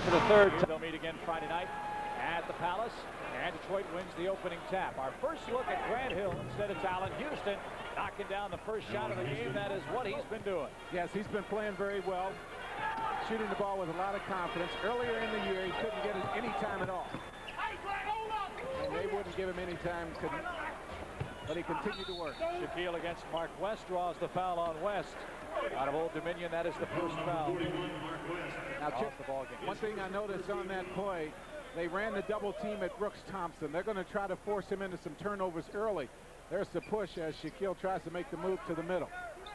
for the third time. They'll meet again Friday night at the Palace, and Detroit wins the opening tap. Our first look at Grant Hill. Instead, it's Allen Houston knocking down the first shot of the game. That is what he's been doing. Yes, he's been playing very well, shooting the ball with a lot of confidence. Earlier in the year, he couldn't get it any time at all. And they wouldn't give him any time, but he continued to work. Shaquille against Mark West draws the foul on West. Out of Old Dominion, that is the first foul. Now, Chip, the ball game. One thing I noticed on that play, they ran the double team at Brooks Thompson. They're going to try to force him into some turnovers early. There's the push as Shaquille tries to make the move to the middle.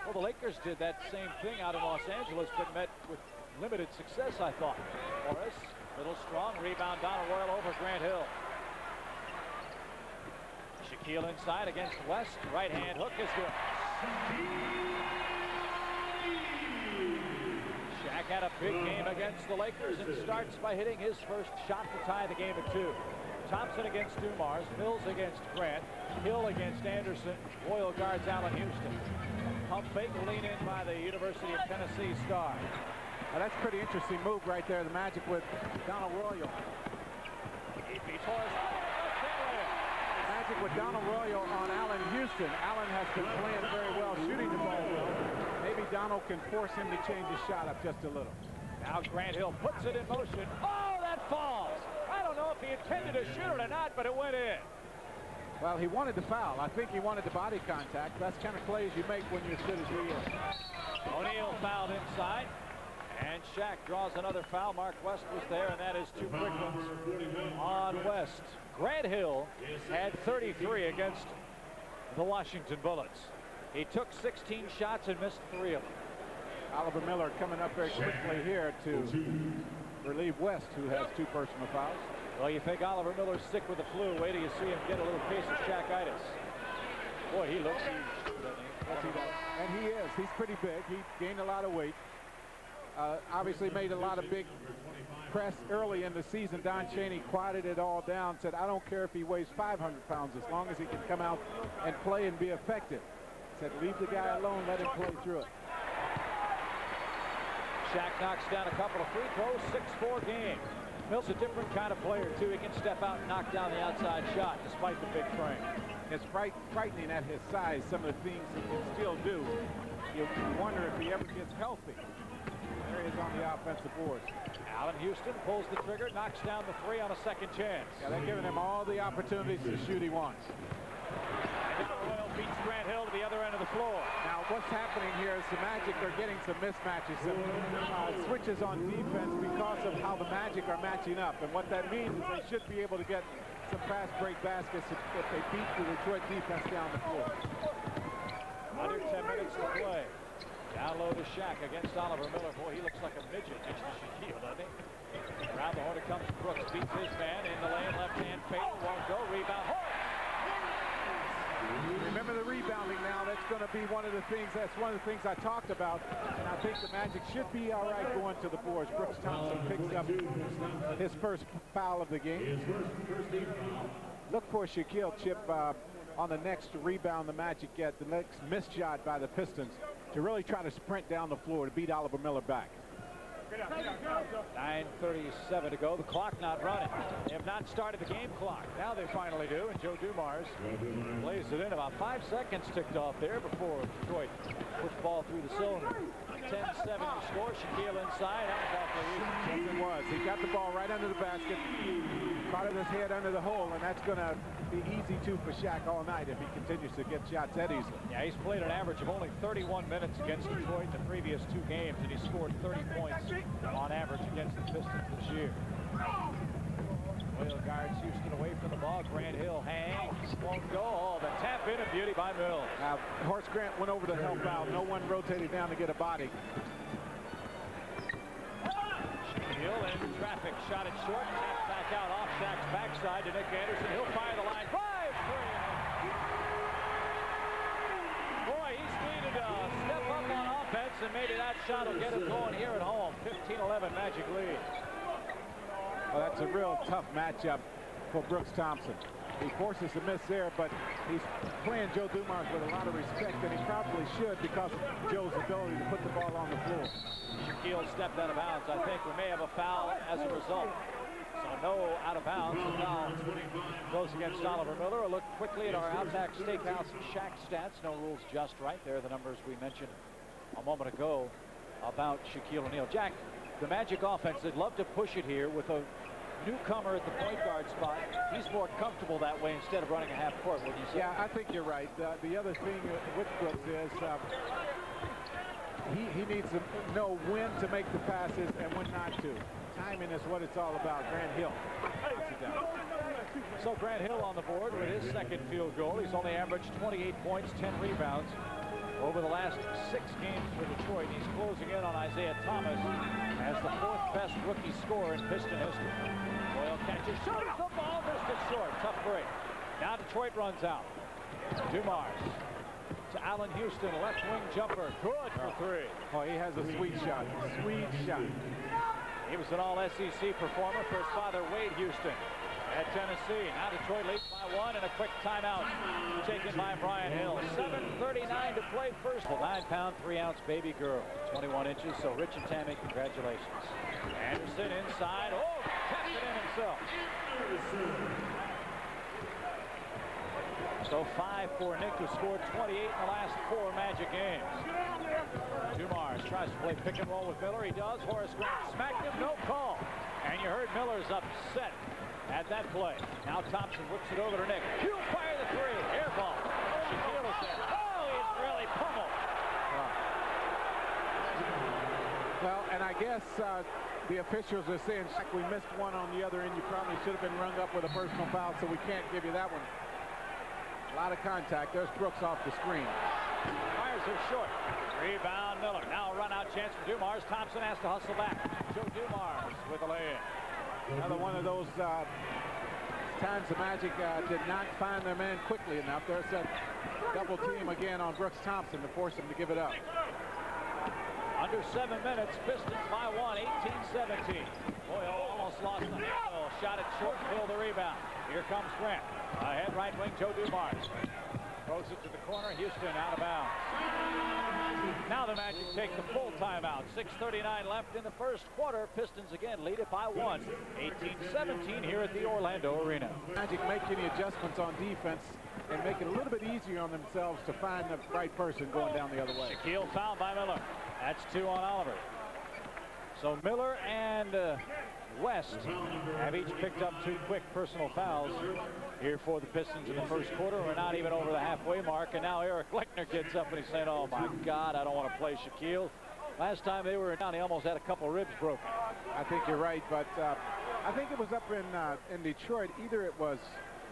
Well, the Lakers did that same thing out in Los Angeles, but met with limited success, I thought. Morris, little strong rebound, Donald Royal over Grant Hill. Shaquille inside against West. Right hand hook is good. Shaq had a big game against the Lakers and starts by hitting his first shot to tie the game at 2. Thompson against Dumars, Mills against Grant, Hill against Anderson, Royal guards Allen Houston. Pump fake lean in by the University of Tennessee star. Now that's a pretty interesting move right there, the Magic with Donald Royal. Magic with Donald Royal on Allen Houston. Allen has been playing very well, shooting the ball well. Maybe Donald can force him to change his shot up just a little. Now Grant Hill puts it in motion. Oh, that falls! I don't know if he intended to shoot it or not, but it went in. Well, he wanted the foul. I think he wanted the body contact. That's kind of plays you make when you're as good as he is. O'Neal fouled inside, and Shaq draws another foul. Mark West was there, and that is 2 quick ones on West. Grant Hill had 33 against the Washington Bullets. He took 16 shots and missed 3 of them. Oliver Miller coming up very quickly here to relieve West, who has 2 personal fouls. Well, you think Oliver Miller's sick with the flu. Wait till you see him get a little case of Shaqitis. Boy, he looks huge, doesn't he? And he is. He's pretty big. He gained a lot of weight. Obviously made a lot of big press early in the season. Don Chaney quieted it all down, said, I don't care if he weighs 500 pounds as long as he can come out and play and be effective. Said, leave the guy alone, let him play through it. Shaq knocks down a couple of free throws, 6-4 game. Mills a different kind of player, too. He can step out and knock down the outside shot, despite the big frame. It's frightening at his size, some of the things he can still do. You wonder if he ever gets healthy. There he is on the offensive board. Allen Houston pulls the trigger, knocks down the 3 on a second chance. Yeah, they're giving him all the opportunities to shoot he wants. And Royal beats Grant Hill to the other end of the floor. Now, what's happening here is the Magic are getting some mismatches, some switches on defense because of how the Magic are matching up. And what that means is they should be able to get some fast break baskets if they beat the Detroit defense down the floor. Under 10 minutes to play. Down low to Shaq against Oliver Miller. Boy, he looks like a midget next to Shaquille, doesn't he? Around the horn it comes Brooks, beats his man in the lane, left hand fade, won't go, rebound. Remember the rebounding now. That's going to be one of the things. That's one of the things I talked about. And I think the Magic should be all right going to the boards. Brooks Thompson picks up his first foul of the game. Look for Shaquille, Chip, on the next rebound the Magic get, the next missed shot by the Pistons, to really try to sprint down the floor to beat Oliver Miller back. 9:37 to go. The clock not running. They have not started the game clock. Now they finally do, and Joe Dumars plays it in. About 5 seconds ticked off there before Detroit pushed the ball through the cylinder. 10-7 score. Shaquille inside. That was awfully easy. Yes, it was. He got the ball right under the basket, prodded his head under the hole, and that's going to be easy, too, for Shaq all night if he continues to get shots that easily. Yeah, he's played an average of only 31 minutes against Detroit in the previous 2 games, and he scored 30 points on average against the Pistons this year. Royal guards Houston away from the ball. Grant Hill hangs, won't go. Oh, the tap in, a beauty by Mills. Now, Horace Grant went over to help out. No one rotated down to get a body. Hill in traffic, shot it short, tapped back out off Shaq's backside to Nick Anderson. He'll fire the line. 5-3. Boy, he's needed to step up on offense, and maybe that shot will get him going here at home. 15-11 Magic lead. Well, that's a real tough matchup for Brooks Thompson. He forces a miss there, but he's playing Joe Dumars with a lot of respect, and he probably should because of Joe's ability to put the ball on the floor. Shaquille stepped out of bounds. I think we may have a foul as a result. So no out of bounds. The foul goes against Oliver Miller. A look quickly at our Outback Steakhouse and Shack stats. No rules just right. There are the numbers we mentioned a moment ago about Shaquille O'Neal. Jack, the Magic offense, they'd love to push it here with a newcomer at the point guard spot. He's more comfortable that way instead of running a half court, wouldn't you say? Yeah, I think you're right. The other thing with Brooks is he needs to know when to make the passes and when not to. Timing is what it's all about. Grant Hill. So Grant Hill on the board with his second field goal. He's only averaged 28 points, 10 rebounds over the last 6 games for Detroit. He's closing in on Isaiah Thomas as the 4th best rookie scorer in Piston history. Boyle catches, shoots the ball, missed it short. Tough break. Now Detroit runs out. Dumars to Allen Houston, left wing jumper. Good for 3. Oh, he has a sweet shot. Sweet shot. He was an all-SEC performer for his father, Wade Houston, at Tennessee. Now Detroit leads by 1, and a quick timeout taken by Brian Hill. 7:39 to play first. The 9-pound, 3-ounce baby girl, 21 inches. So Rich and Tammy, congratulations. Anderson inside. Oh, kept it in himself. So 5 for Nick, who scored 28 in the last 4 Magic games. Dumars tries to play pick and roll with Miller. He does. Horace Grant smacked him. No call. And you heard Miller's upset at that play. Now Thompson whips it over to Nick. He'll fire the 3. Air ball. Shaquille is there. Oh, he's really pummeled. Well, and I guess the officials are saying, Shaq, we missed one on the other end. You probably should have been rung up with a personal foul, so we can't give you that one. A lot of contact. There's Brooks off the screen. Fires her short. Rebound Miller. Now a run-out chance for Dumars. Thompson has to hustle back. Joe Dumars with a lay-in. Another one of those times the Magic did not find their man quickly enough. There's a double team again on Brooks Thompson to force him to give it up. Under 7 minutes, Pistons by 1, 18-17. Boyle almost lost the handle. Shot it short, fill the rebound. Here comes Grant. Ahead right wing, Joe Dumars. Throws it to the corner, Houston out of bounds. Now the Magic take the full timeout. 6:39 left in the first quarter. Pistons again lead it by 1. 18-17 here at the Orlando Arena. Magic make any adjustments on defense and make it a little bit easier on themselves to find the right person going down the other way. Shaquille fouled by Miller. That's 2 on Oliver. So Miller and West have each picked up 2 quick personal fouls here for the Pistons in the first quarter. We're not even over the halfway mark, and now Eric Lechner gets up and he's saying, oh my God, I don't want to play Shaquille. Last time they were down, he almost had a couple ribs broken. I think you're right, but I think it was up in Detroit. Either it was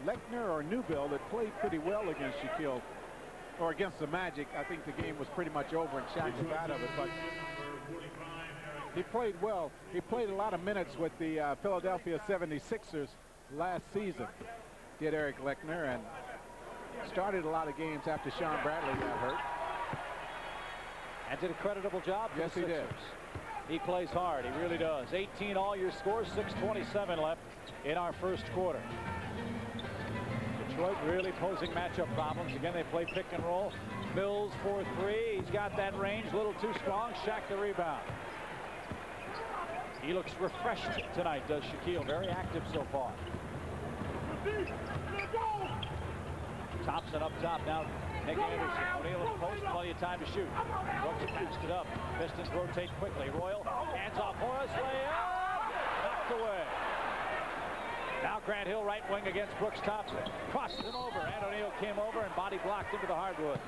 Lechner or Newbill that played pretty well against Shaquille, or against the Magic. I think the game was pretty much over and Shaq was out of it, but he played well. He played a lot of minutes with the Philadelphia 76ers last season, did Eric Lechner, and started a lot of games after Sean Bradley got hurt. And did a creditable job for yes, the Sixers. He plays hard. He really does. 18 all-year scores, 6:27 left in our first quarter. Detroit really posing matchup problems. Again, they play pick and roll. Mills for 3. He's got that range, a little too strong. Shaq the rebound. He looks refreshed tonight, does Shaquille. Very active so far. Thompson up top now. Nick Anderson. O'Neal in post. Plenty of time to shoot. Brooks passed it up. Pistons rotate quickly. Royal hands off Horace. Layup. Knocked away. Now Grant Hill right wing against Brooks Thompson. Crossed him over. And O'Neal came over and body blocked into the hardwood.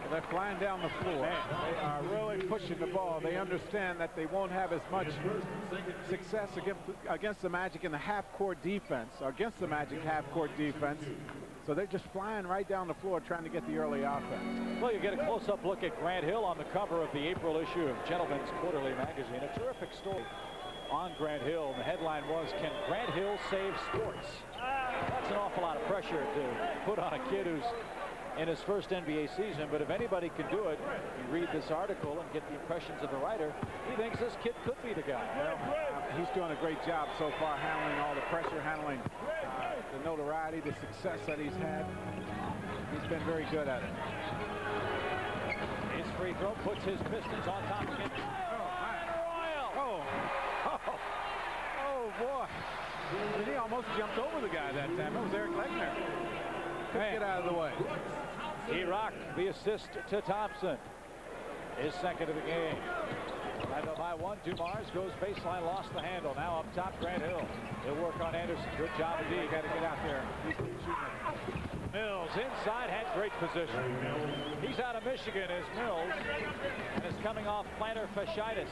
They're flying down the floor. Man, they are really pushing the ball. They understand that they won't have as much success against the Magic in the half-court defense, or against the Magic half-court defense. So they're just flying right down the floor trying to get the early offense. Well, you get a close-up look at Grant Hill on the cover of the April issue of Gentleman's Quarterly magazine. A terrific story on Grant Hill. And the headline was, can Grant Hill save sports? That's an awful lot of pressure to put on a kid who's in his first NBA season, but if anybody can do it, you read this article and get the impressions of the writer, he thinks this kid could be the guy. Well, he's doing a great job so far handling all the pressure, handling the notoriety, the success that he's had. He's been very good at it. His free throw puts his Pistons on top again. Oh, boy. And he almost jumped over the guy that time. It was Eric Lechner. Couldn't get out of the way. He rocked the assist to Thompson. His second of the game. Right up by one. Dumars goes baseline, lost the handle. Now up top, Grant Hill. He'll work on Anderson. Good job indeed. Got to get out there. He's shooting. Mills inside, had great position. He's out of Michigan, is Mills, and is coming off plantar fasciitis.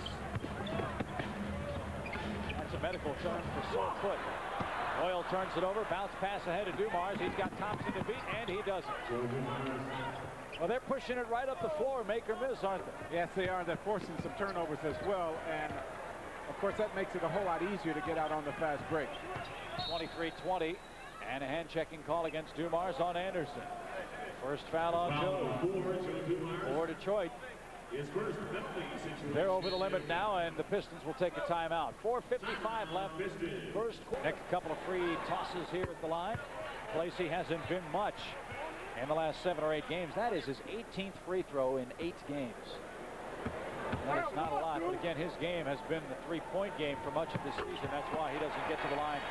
That's a medical term for sore foot. Doyle turns it over, bounce pass ahead to Dumars. He's got Thompson to beat, and he doesn't. Well, they're pushing it right up the floor, make or miss, aren't they? Yes, they are. They're forcing some turnovers as well, and of course that makes it a whole lot easier to get out on the fast break. 23-20, and a hand-checking call against Dumars on Anderson. First foul on Joe for Detroit. They're over the limit now, and the Pistons will take a timeout. 4:55 left. First, next couple of free tosses here at the line. Lacey hasn't been much in the last 7 or 8 games. That is his 18th free throw in 8 games. That's not a lot, but again, his game has been the three-point game for much of the season. That's why he doesn't get to the line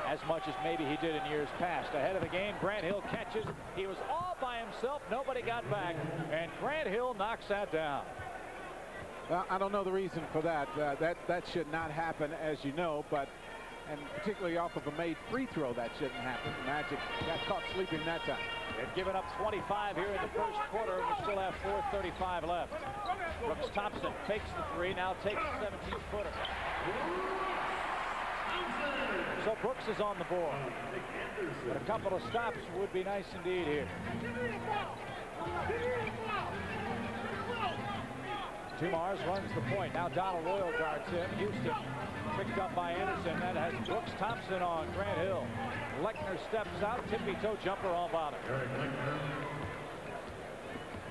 as much as maybe he did in years past. Ahead of the game, Grant Hill catches. He was all by himself. Nobody got back, and Grant Hill knocks that down. Well, I don't know the reason for that. That should not happen, as you know, and particularly off of a made free throw, that shouldn't happen. Magic got caught sleeping that time. They've given up 25 here in the first quarter. We still have 4:35 left. Brooks Thompson takes the three, now takes a 17-footer. So Brooks is on the board. But a couple of stops would be nice indeed here. Dumars runs the point. Now Donald Royal guards him. Houston picked up by Anderson. That has Brooks Thompson on Grant Hill. Lechner steps out. Tippy-toe jumper on bottom.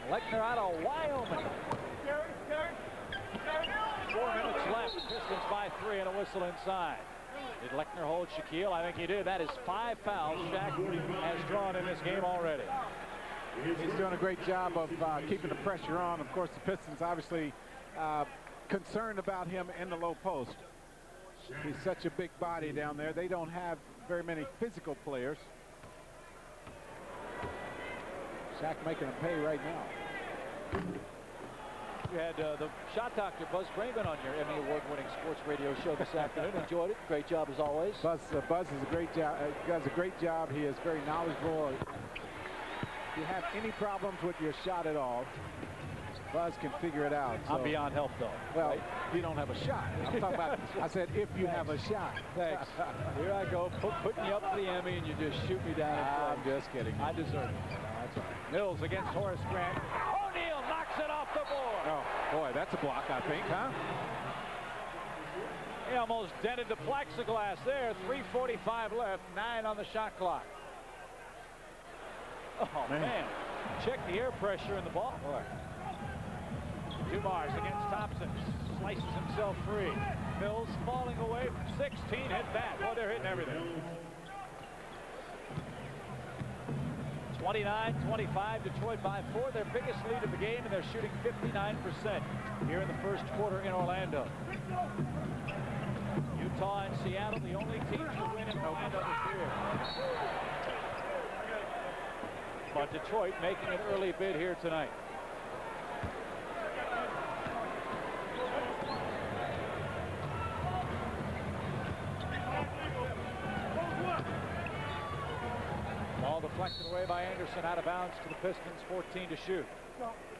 Lechner out of Wyoming. 4 minutes left. Pistons by 3 and a whistle inside. Did Lechner hold Shaquille? I think he did. That is 5 fouls Shaq has drawn in this game already. He's doing a great job of keeping the pressure on. Of course, the Pistons obviously concerned about him in the low post. He's such a big body down there. They don't have very many physical players. Shaq making him pay right now. You had the shot doctor Buzz Braven on your Emmy Award-winning sports radio show this afternoon. Enjoyed it. Great job as always. Buzz is a great job. Does a great job. He is very knowledgeable. If you have any problems with your shot at all, Buzz can figure it out. I'm beyond help, though. Well, right? You don't have a shot. I'm talking about, I said if you have a shot. Thanks. Here I go, putting you up for the Emmy, and you just shoot me down. I'm just kidding. I deserve it. No, that's all right. Mills against Horace Grant. O'Neal knocks it off the board. Oh, boy, that's a block, I think, huh? He almost dented the plexiglass there. 3:45 left, 9 on the shot clock. Oh, man. Check the air pressure in the ball. Boy. Dumars against Thompson. Slices himself free. Mills falling away from 16. Hit that. Boy, they're hitting everything. 29-25. Detroit by 4. Their biggest lead of the game, and they're shooting 59% here in the first quarter in Orlando. Utah and Seattle, the only teams to win in Orlando this year. But Detroit making an early bid here tonight. Ball deflected away by Anderson, out of bounds to the Pistons, 14 to shoot.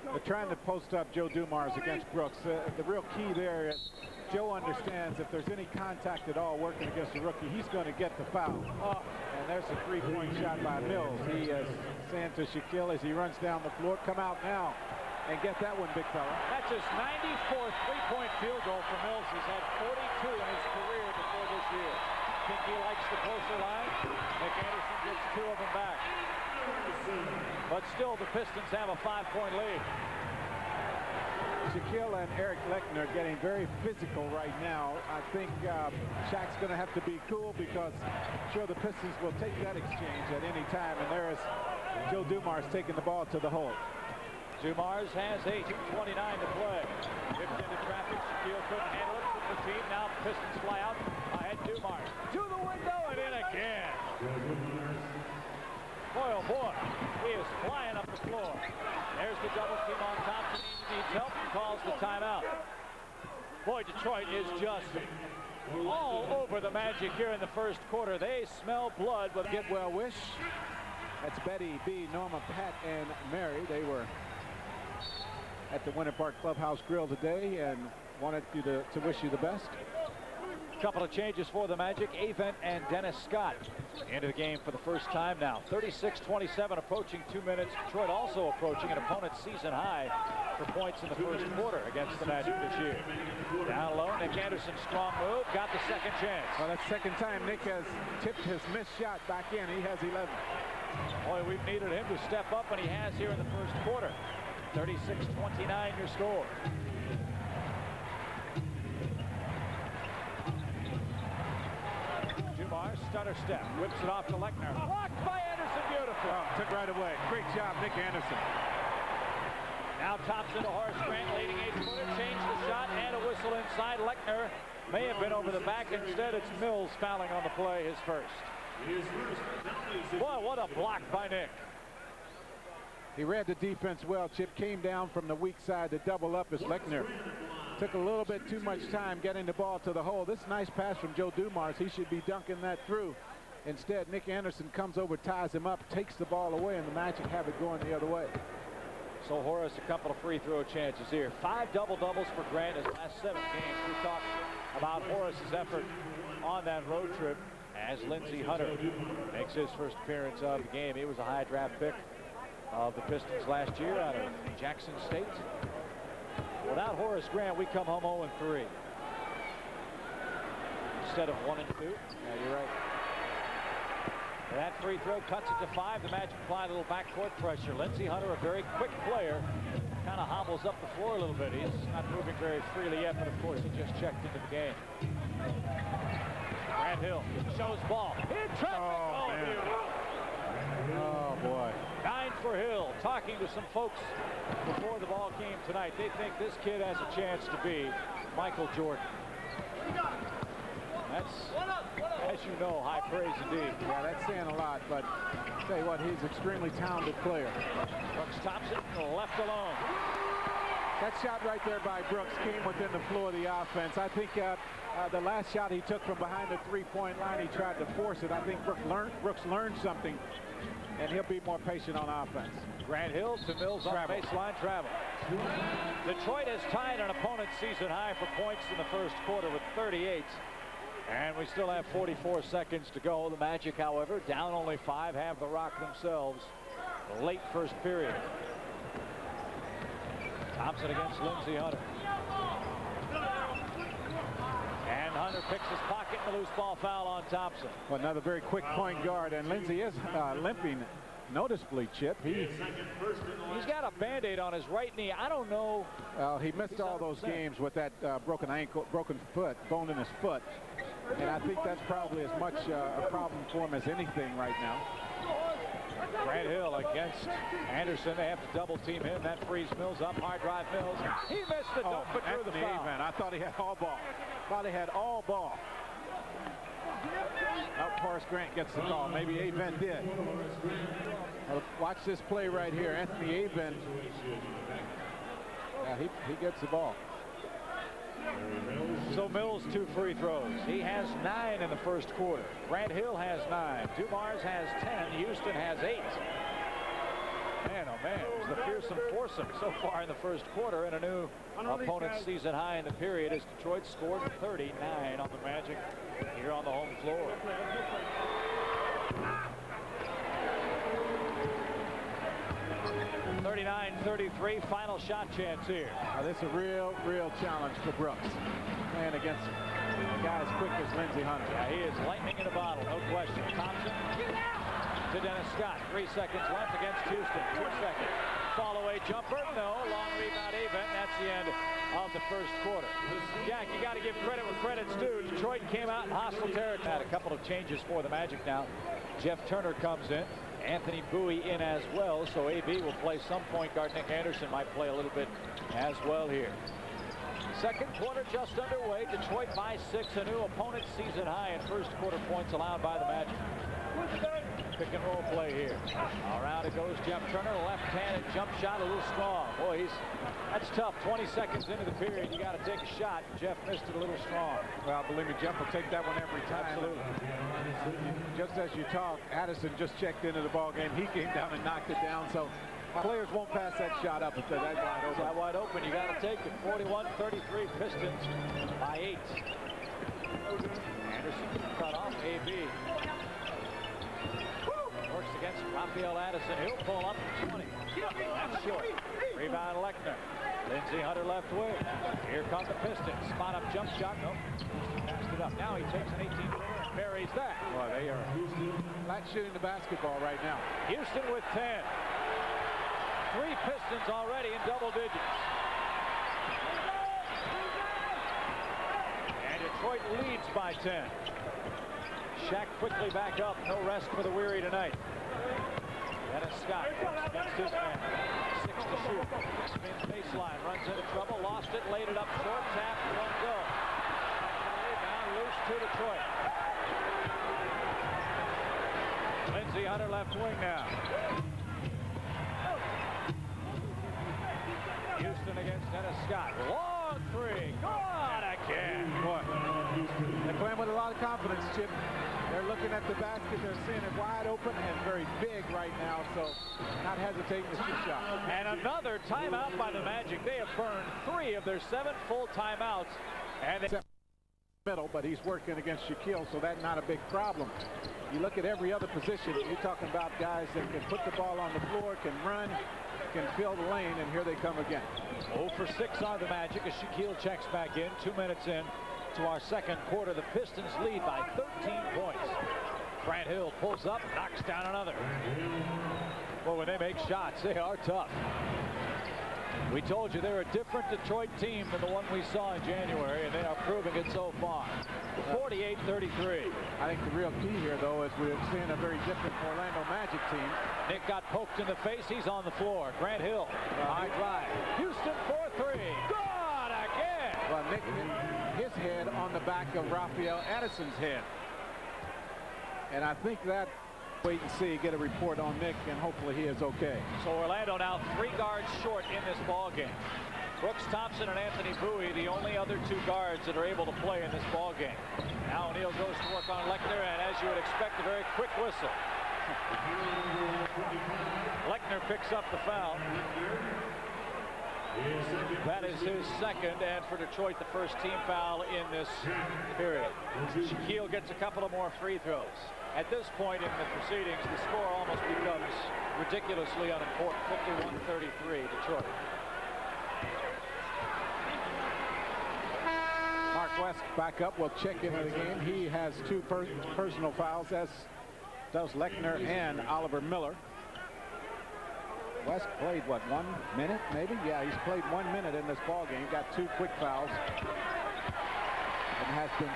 They're trying to post up Joe Dumars against Brooks. The real key there is Joe understands if there's any contact at all working against the rookie, he's going to get the foul. And there's a three-point shot by Mills. He is saying to Shaquille as he runs down the floor, come out now and get that one, big fella. That's his 94th three-point field goal for Mills. He's had 42 in his career before this year. Think he likes the closer line. Nick Anderson gets 2 of them back. But still, the Pistons have a 5-point lead. Shaquille and Eric Lechner getting very physical right now. I think Shaq's going to have to be cool because I'm sure the Pistons will take that exchange at any time. And there is Joe Dumars taking the ball to the hole. Dumars has 8, 2:29 to play. Whipped into traffic. Shaquille couldn't handle it. With the team now, Pistons fly out. Ahead Dumars to the window and in again. Boy, oh boy, he is flying up the floor. There's the double team on Thompson. He needs help and calls the timeout. Boy, Detroit is just all over the Magic here in the first quarter. They smell blood, but get well wish. That's Betty, B, Norma, Pat, and Mary. They were at the Winter Park Clubhouse Grill today and wanted you to wish you the best. Couple of changes for the Magic. Avent and Dennis Scott into the game for the first time now. 36-27, approaching 2 minutes. Detroit also approaching an opponent's season high for points in the first quarter against the Magic this year. Down low, Nick Anderson, strong move, got the second chance. Well, that's the second time Nick has tipped his missed shot back in. He has 11. Boy, we've needed him to step up, and he has here in the first quarter. 36-29 your score. Dumars, stutter step, whips it off to Lechner. Blocked by Anderson, beautiful. Oh, took right away. Great job, Nick Anderson. Now Thompson to Horace Grant, leading 8-footer, changed the shot, and a whistle inside. Lechner may have been over the back. Instead, it's Mills fouling on the play, his first. Boy, what a block by Nick. He read the defense well. Chip came down from the weak side to double up as Lechner took a little bit too much time getting the ball to the hole. This nice pass from Joe Dumars. He should be dunking that through. Instead, Nick Anderson comes over, ties him up, takes the ball away, and the Magic have it going the other way. So Horace, a couple of free throw chances here. 5 double-doubles for Grant his last 7 games. We talked about Horace's effort on that road trip as Lindsey Hunter makes his first appearance of the game. He was a high draft pick of the Pistons last year out of Jackson State. Without Horace Grant, we come home 0-3 instead of 1-2. Yeah, you're right. And that free throw cuts it to 5. The Magic apply a little backcourt pressure. Lindsey Hunter, a very quick player, kind of hobbles up the floor a little bit. He's not moving very freely yet, but of course he just checked into the game. Grant Hill shows ball. In traffic. Oh, man. Oh, boy. 9 for Hill. Talking to some folks before the ball came tonight. They think this kid has a chance to be Michael Jordan. That's, as you know, high praise indeed. Yeah, that's saying a lot, but I'll tell you what, he's an extremely talented player. Brooks Thompson left alone. That shot right there by Brooks came within the flow of the offense. I think the last shot he took from behind the three-point line, he tried to force it. I think Brooks learned something, and he'll be more patient on offense. Grant Hill to Mills on baseline travel. Detroit has tied an opponent's season high for points in the first quarter with 38. And we still have 44 seconds to go. The Magic, however, down only 5, have the rock themselves. Late first period. Thompson against Lindsey Hunter. And Hunter picks his pocket, and the loose ball foul on Thompson. Well, another very quick point guard, and Lindsey is limping noticeably, Chip. He's got a Band-Aid on his right knee. I don't know. He missed all those games with that broken foot, bone in his foot. And I think that's probably as much a problem for him as anything right now. Grant Hill against Anderson. They have to double team him. That frees Mills up. Hard drive Mills. He missed the dunk, but drew the foul. I thought he had all ball. Horace Grant gets the call. Maybe Avent did. Watch this play right here. Anthony Avent. Yeah, he gets the ball. So Mills 2 free throws. He has 9 in the first quarter. Grant Hill has 9. Dumars has 10. Houston has 8. Man, oh man, it's the fearsome foursome so far in the first quarter, and a new opponent's season high in the period as Detroit scored 39 on the Magic here on the home floor. (39-33) final shot chance here. This is a real challenge for Brooks. And against a guy as quick as Lindsey Hunter. Yeah, he is lightning in a bottle, no question. Thompson to Dennis Scott. 3 seconds left against Houston. 2 seconds. fall away jumper. No. Long rebound even. That's the end of the first quarter. Jack, you got to give credit where credit's due. Detroit came out in hostile territory. Had a couple of changes for the Magic now. Jeff Turner comes in. Anthony Bowie in as well. So AB will play some point guard. Nick Anderson might play a little bit as well here. Second quarter just underway. Detroit by 6, a new opponent season high in first quarter points allowed by the Magic. Pick and roll play here. Around it goes Jeff Turner, left-handed jump shot, a little strong. Boy, that's tough. 20 seconds into the period, you got to take a shot. Jeff missed it a little strong. Well, believe me, Jeff will take that one every time. Absolutely. Just as you talk, Addison just checked into the ball game. He came down and knocked it down. So players won't pass that shot up until that's wide open. That wide open, you got to take it. 41-33, Pistons by 8. Anderson cut off. AB works against Raphael Addison. He'll pull up 20. That's short. Rebound Lechner. Lindsey Hunter left wing. Here come the Pistons. Spot up jump shot. Nope. Passed it up. Now he takes an 18-footer and buries that. Well, they are not shooting the basketball right now. Houston with 10. 3 Pistons already in double digits. And Detroit leads by 10. Shaq quickly back up. No rest for the weary tonight. Dennis Scott against his man. 6 to shoot. Spins baseline. Runs into trouble. Lost it. Laid it up short. Tap. Won't go. Rebound loose to Detroit. Lindsey Hunter left wing now. Houston against Dennis Scott. Long three. Gone again. Boy, they're playing with a lot of confidence, Chip. They're looking at the basket. They're seeing it wide open and very big right now, so not hesitating to shoot shot. And another timeout by the Magic. They have burned 3 of their 7 full timeouts. And they middle, but he's working against Shaquille, so that's not a big problem. You look at every other position, you're talking about guys that can put the ball on the floor, can run, can fill the lane, and here they come again. 0 for 6 are the Magic as Shaquille checks back in. 2 minutes in to our second quarter. The Pistons lead by 13 points. Grant Hill pulls up, knocks down another. Well, when they make shots, they are tough. We told you they're a different Detroit team than the one we saw in January, and they are proving it so far. 48-33. I think the real key here, though, is we're seeing a very different Orlando Magic team. Nick got poked in the face. He's on the floor. Grant Hill, high drive. Houston 4-3. Gone again. Well, Nick hit his head on the back of Raphael Addison's head. And I think that, wait and see, get a report on Nick, and hopefully he is okay. So Orlando now 3 guards short in this ball game. Brooks Thompson and Anthony Bowie, the only other 2 guards that are able to play in this ball game. Now O'Neal goes to work on Lechner, and as you would expect, a very quick whistle. Lechner picks up the foul. That is his second, and for Detroit, the first team foul in this period. Shaquille gets a couple of more free throws. At this point in the proceedings, the score almost becomes ridiculously unimportant. 51-33, Detroit. Mark West back up. We'll check into the game. He has 2 personal fouls, as does Lechner and Oliver Miller. West played, what, 1 minute, maybe? Yeah, he's played 1 minute in this ball game. Got 2 quick fouls and has been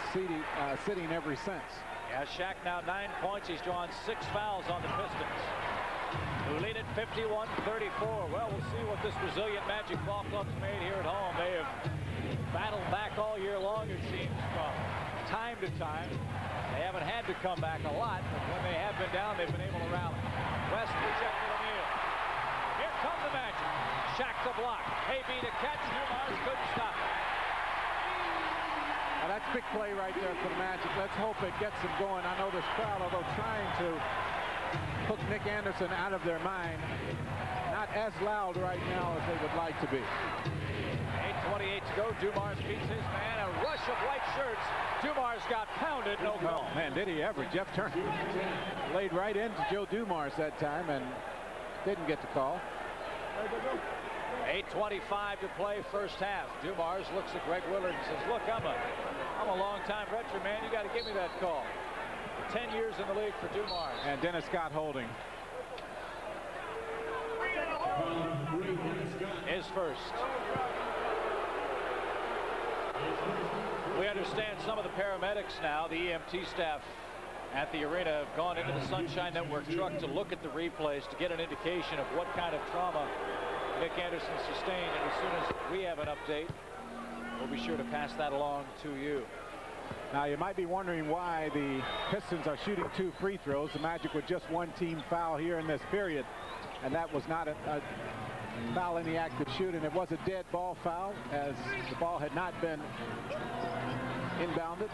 sitting ever since. Yeah, Shaq now 9 points. He's drawn 6 fouls on the Pistons, who lead at 51-34. Well, we'll see what this resilient Magic ball club's made here at home. They have battled back all year long, it seems, from time to time. They haven't had to come back a lot, but when they have been down, they've been able to rally. West rejected O'Neal. Here comes the Magic. Shaq to block. AB to catch. Dumars couldn't stop it. Now that's big play right there for the Magic. Let's hope it gets them going. I know this crowd, although trying to put Nick Anderson out of their mind, not as loud right now as they would like to be. 8:28 to go. Dumars beats his man. A rush of white shirts. Dumars got pounded. No call. Oh, man, did he ever. Jeff Turner laid right into Joe Dumars that time and didn't get the call. 8:25 to play first half. Dumars looks at Greg Willard and says, look, I'm a long-time veteran, man. You got to give me that call. 10 years in the league for Dumars. And Dennis Scott holding. is first. We understand some of the paramedics now, the EMT staff at the arena, have gone into the Sunshine Network truck to look at the replays to get an indication of what kind of trauma Nick Anderson sustained. And as soon as we have an update, we'll be sure to pass that along to you. Now, you might be wondering why the Pistons are shooting 2 free throws. The Magic with just 1 team foul here in this period. And that was not a foul in the act of shooting. It was a dead ball foul, as the ball had not been inbounded.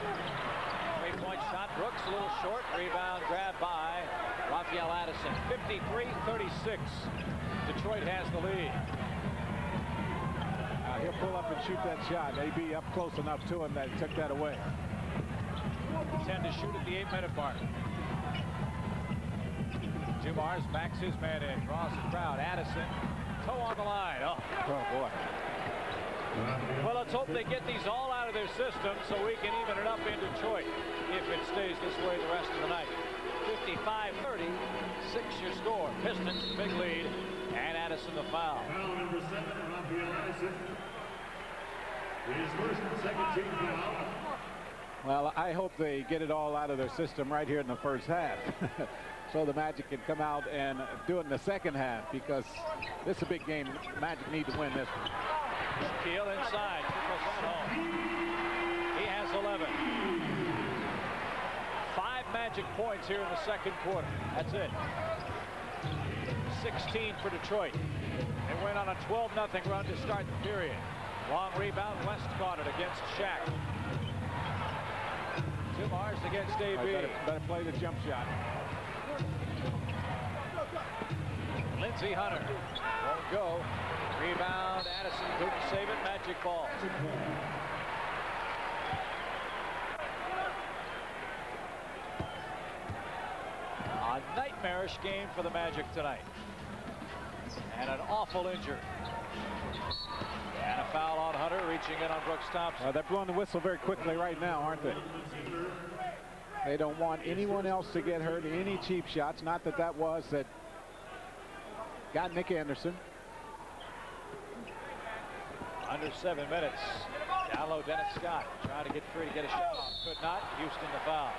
3-point shot. Brooks a little short. Rebound grabbed by Raphael Addison. 53-36. Detroit has the lead. He'll pull up and shoot that shot. They be up close enough to him that he took that away. 10 to shoot at the 8-minute mark. Dumars backs his man in. Draws the crowd. Addison. Toe on the line. Oh boy. Well, let's hope they get these all out of their system so we can even it up in Detroit if it stays this way the rest of the night. 55-30, 6 your score. Pistons big lead, and Addison the foul. Foul number 7, Raphael Addison. His first and second team foul. Well, I hope they get it all out of their system right here in the first half. So the Magic can come out and do it in the second half, because this is a big game. Magic need to win this one. Keel inside. He has 11. 5 Magic points here in the second quarter. That's it. 16 for Detroit. They went on a 12-0 run to start the period. Long rebound. West caught it against Shaq. Dumars against AB. Better play the jump shot. Lindsey Hunter won't go. Rebound. Addison couldn't save it. Magic ball. A nightmarish game for the Magic tonight. And an awful injury. And a foul on Hunter, reaching in on Brooks Thompson. They're blowing the whistle very quickly right now, aren't they? They don't want anyone else to get hurt. Any cheap shots. Not that that was that got Nick Anderson. Under 7 minutes. Down low, Dennis Scott trying to get free to get a shot on. Could not. Houston the foul.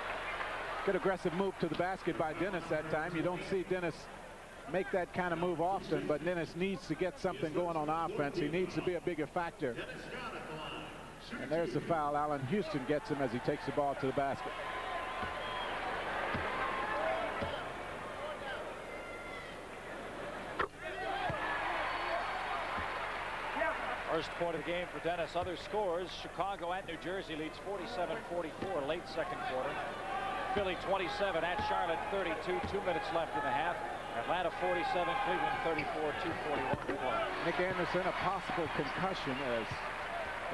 Good aggressive move to the basket by Dennis that time. You don't see Dennis make that kind of move often, but Dennis needs to get something going on offense. He needs to be a bigger factor. And there's the foul. Allen Houston gets him as he takes the ball to the basket. First point of the game for Dennis. Other scores, Chicago at New Jersey leads 47-44 late second quarter. Philly 27 at Charlotte 32, 2 minutes left in the half. Atlanta 47, Cleveland 34, 2:41 to play. Nick Anderson, a possible concussion, as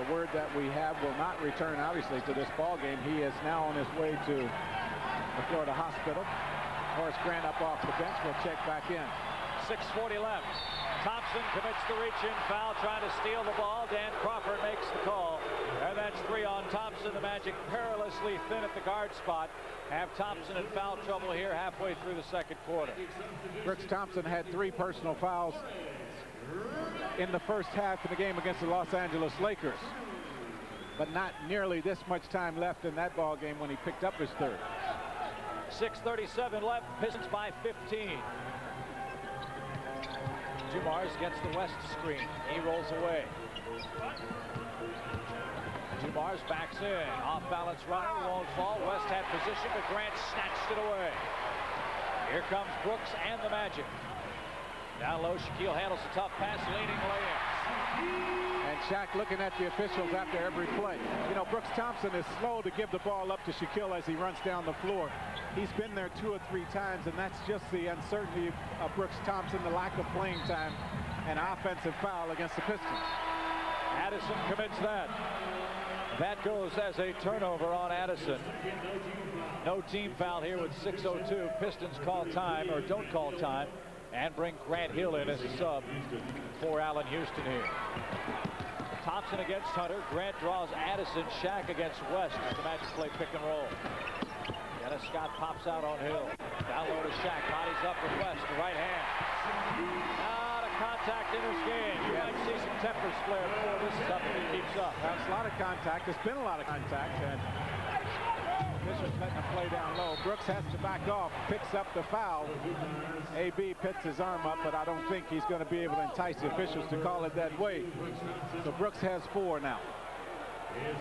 the word that we have will not return obviously to this ball game. He is now on his way to the Florida hospital. Horace Grant up off the bench. We'll check back in. 6:40 left. Thompson commits the reach-in foul, trying to steal the ball. Dan Crawford makes the call. And that's 3 on Thompson. The Magic perilously thin at the guard spot. Have Thompson in foul trouble here halfway through the second quarter. Brooks Thompson had 3 personal fouls in the first half of the game against the Los Angeles Lakers. But not nearly this much time left in that ball game when he picked up his third. 6:37 left. Pistons by 15. Dumars gets the West screen. He rolls away. Dumars backs in. Off balance runner. Won't fall. West had position, but Grant snatched it away. Here comes Brooks and the Magic. Down low, Shaquille handles a tough pass, leaning lay-in. And Shaq looking at the officials after every play. You know, Brooks Thompson is slow to give the ball up to Shaquille as he runs down the floor. He's been there 2 or 3 times, and that's just the uncertainty of Brooks Thompson, the lack of playing time, and offensive foul against the Pistons. Addison commits that. That goes as a turnover on Addison. No team foul here with 6:02. Pistons call time, or don't call time, and bring Grant Hill in as a sub for Allen Houston here. Thompson against Hunter. Grant draws Addison. Shaq against West as the Magic play pick and roll. Dennis Scott pops out on Hill. Down low to Shaq. Bodies up with West. The right hand. Not a contact in this game. You might see some tempers flare before this is up if he keeps up. That's a lot of contact. There's been a lot of contact, and Fisher's letting him play down low. Brooks has to back off, picks up the foul. AB picks his arm up, but I don't think he's going to be able to entice the officials to call it that way. So Brooks has 4 now.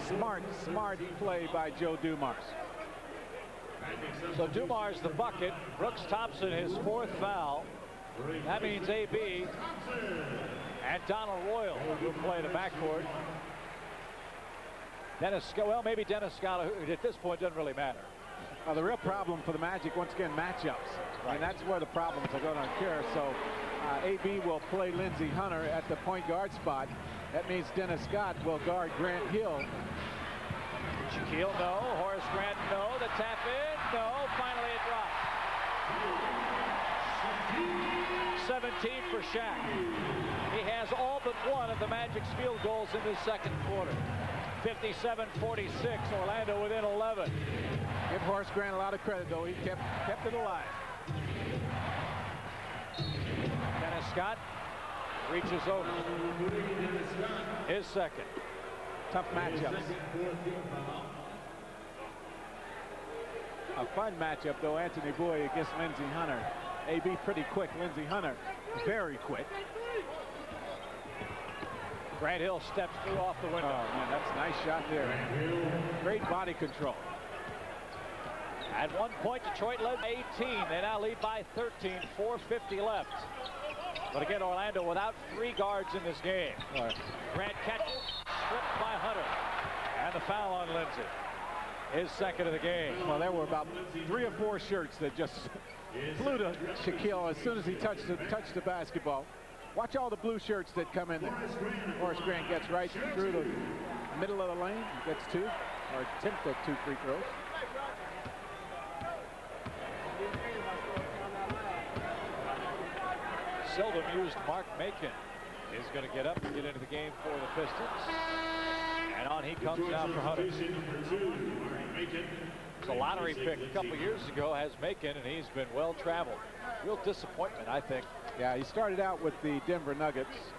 Smart play by Joe Dumars. So Dumars the bucket. Brooks Thompson his 4th foul. That means AB and Donald Royal will play the backcourt. Well, maybe Dennis Scott, who at this point doesn't really matter. The real problem for the Magic, once again, matchups. Right. And that's where the problems are going to occur. So AB will play Lindsey Hunter at the point guard spot. That means Dennis Scott will guard Grant Hill. Shaquille, no. Horace Grant, no. The tap in, no. Finally it dropped. 17 for Shaq. He has all but one of the Magic's field goals in this second quarter. 57-46, Orlando within 11. Give Horace Grant a lot of credit, though. He kept it alive. Dennis Scott reaches over. His second. Tough matchups. A fun matchup, though. Anthony Boy against Lindsey Hunter. AB pretty quick. Lindsey Hunter very quick. Grant Hill steps through off the window. Oh, man, that's a nice shot there. Great body control. At one point, Detroit led by 18. They now lead by 13. 4:50 left. But again, Orlando without 3 guards in this game. Right. Grant catches, stripped by Hunter. And the foul on Lindsey. His second of the game. Well, there were about 3 or 4 shirts that just flew to Shaquille as soon as he touched the basketball. Watch all the blue shirts that come in there. Horace Grant gets right through the middle of the lane. He gets 2, or attempts at 2 free throws. Seldom used Mark Macon is going to get up and get into the game for the Pistons. And on he comes now for Hunter. It's a lottery pick a couple years ago, has Macon, and he's been well traveled. Real disappointment, I think. Yeah, he started out with the Denver Nuggets.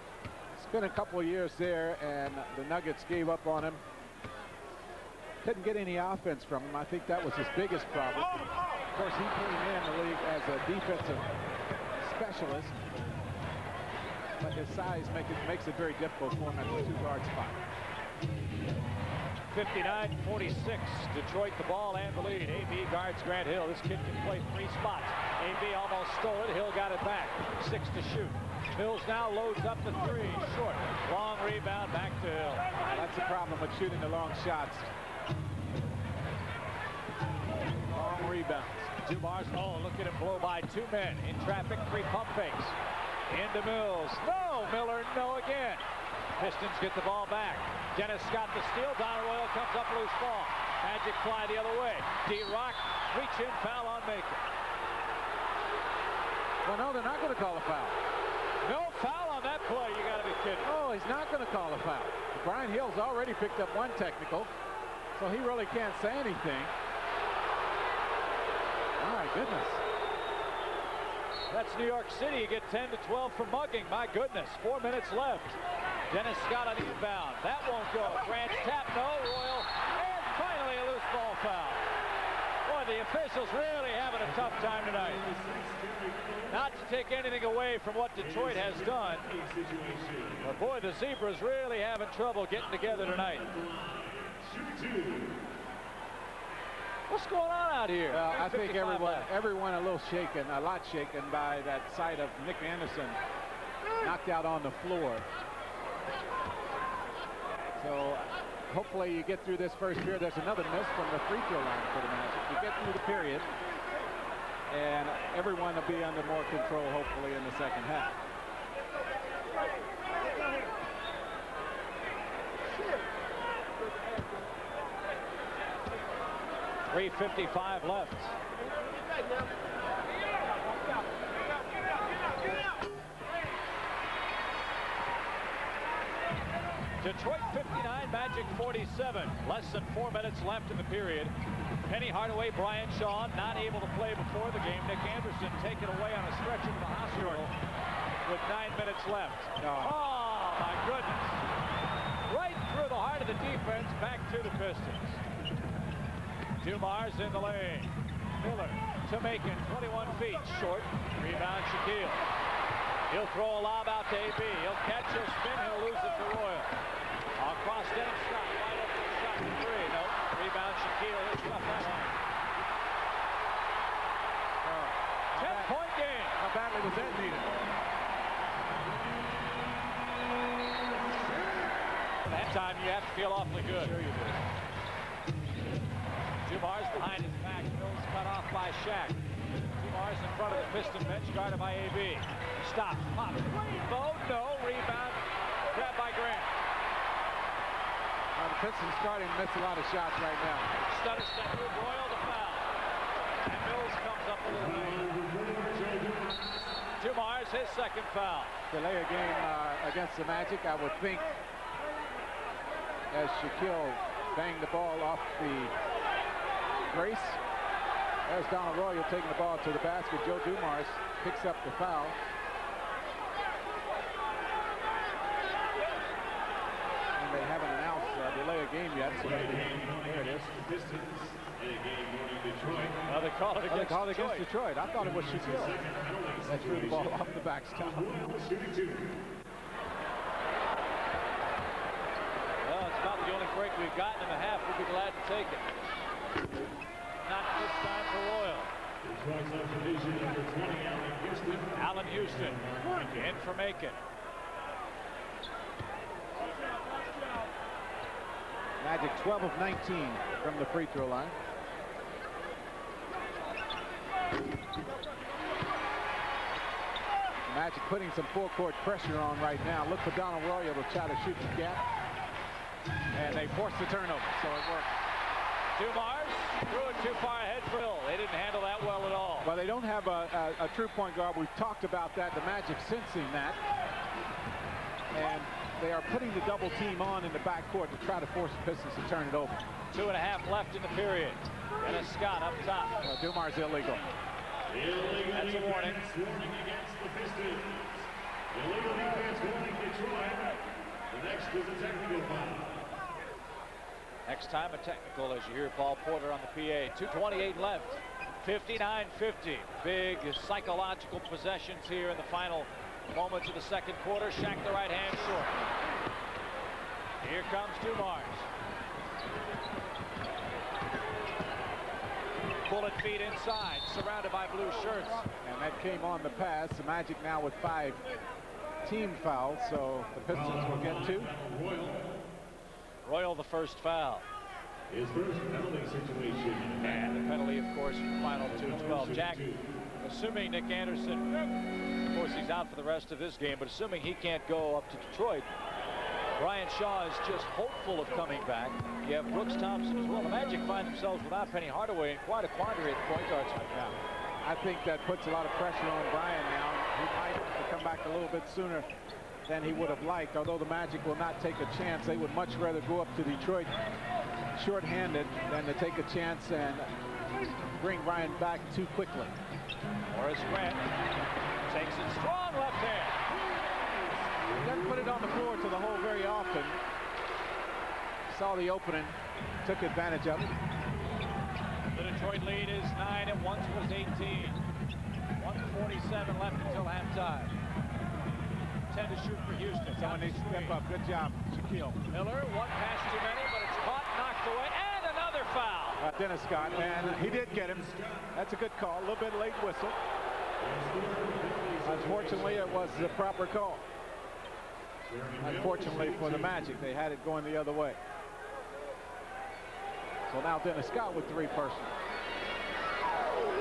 Spent a couple of years there, and the Nuggets gave up on him. Couldn't get any offense from him. I think that was his biggest problem. Of course, he came in the league as a defensive specialist, but his size makes it very difficult for him at the 2-guard spot. 59-46, Detroit the ball and the lead. AB guards Grant Hill. This kid can play 3 spots. AB almost stole it. Hill got it back. 6 to shoot. Mills now loads up the 3. Short. Long rebound back to Hill. That's the problem with shooting the long shots. Long rebounds. Dumars, oh, look at him blow by 2 men. In traffic, 3 pump fakes. Into Mills. No, Miller, no again. Pistons get the ball back. Dennis Scott the steal. Donald Royal comes up loose ball. Magic fly the other way. D-Rock, reach in, foul on Macon. Well, no, they're not going to call a foul. No foul on that play. You got to be kidding. Oh, he's not going to call a foul. Brian Hill's already picked up 1 technical, so he really can't say anything. Oh, my goodness. That's New York City. You get 10 to 12 for mugging. My goodness, 4 minutes left. Dennis Scott on the inbound. That won't go. Grant's tap, no. Royal, and finally a loose ball foul. Boy, the officials really having a tough time tonight. Not to take anything away from what Detroit has done, but boy, the Zebras really having trouble getting together tonight. What's going on out here? Well, I think everyone a little shaken, a lot shaken by that sight of Nick Anderson knocked out on the floor. So hopefully you get through this first period. There's another miss from the free throw line for the Magic. You get through the period, and everyone will be under more control hopefully in the second half. .355 left. Detroit 59, Magic 47. Less than 4 minutes left in the period. Penny Hardaway, Brian Shaw not able to play before the game. Nick Anderson taken away on a stretcher to the hospital with 9 minutes left. No. Oh, my goodness. Right through the heart of the defense, back to the Pistons. Dumars in the lane. Miller to Macon, 21 feet, short. Rebound, Shaquille. He'll throw a lob out to AB. He'll catch, he'll spin, he'll lose it to Royal. Across Dennis Scott, wide open shot for three. No, rebound, Shaquille. He'll stuff that one. 10-point game. How badly was that needed? That time you have to feel awfully good. Sure you do. Dumars behind his back. Mills cut off by Shaq. Dumars in front of the Piston bench, guarded by AB. Stop. Pop. Rainbow. No. Rebound. Grabbed by Grant. The Pistons starting to miss a lot of shots right now. Stutter step move. Royal to foul. And Mills comes up a little late. Dumars, his second foul. Delay a game against the Magic, I would think, as Shaquille banged the ball off the brace. There's Donald Royal taking the ball to the basket. Joe Dumars picks up the foul. And they haven't announced delay a game yet, so maybe there it is. Well, they call it against Detroit. I thought it was Shaquille that threw the ball off the backstop. Well, it's about the only break we've gotten in a half. We'll be glad to take it. Not this time for Royal. Allen Houston in for Macon. Magic 12 of 19 from the free throw line. Magic putting some full court pressure on right now. Look for Donald Royal to try to shoot the gap. And they forced the turnover, so it worked. Dumars threw it too far ahead for Hill. They didn't handle that well at all. Well, they don't have a true point guard. We've talked about that. The Magic sensing that. And they are putting the double team on in the backcourt to try to force the Pistons to turn it over. 2.5 left in the period. Dennis Scott up top. Dumars illegal. That's a warning. Against the Pistons. Illegal defense warning Detroit. The next is a technical foul. Next time a technical, as you hear Paul Porter on the PA. 2:28 left. 59-50. Big psychological possessions here in the final moments of the second quarter. Shaq the right hand short. Here comes Dumars. Bullet feed inside, surrounded by blue shirts. And that came on the pass. The Magic now with 5 team fouls, so the Pistons will get 2. Royal the first foul. His first penalty situation. And the penalty, of course, for the final 2-12. Jack, assuming Nick Anderson, of course, he's out for the rest of this game, but assuming he can't go up to Detroit, Brian Shaw is just hopeful of coming back. You have Brooks Thompson as well. The Magic find themselves without Penny Hardaway in quite a quandary at the point guard spot now. I think that puts a lot of pressure on Brian now. He might come back a little bit sooner than he would have liked, although the Magic will not take a chance. They would much rather go up to Detroit short-handed than to take a chance and bring Brian back too quickly. Morris Grant takes it strong left hand. He doesn't put it on the floor to the hole very often. Saw the opening, took advantage of it. The Detroit lead is 9. It once was 18. 1:47 left until halftime. 10 to shoot for Houston. Someone needs to step up. Good job, Shaquille. Miller, one pass too many, but it's caught, knocked away, and another foul. Dennis Scott, and he did get him. That's a good call. A little bit late whistle. Unfortunately, it was the proper call. Unfortunately for the Magic, they had it going the other way. So now Dennis Scott with 3 personal.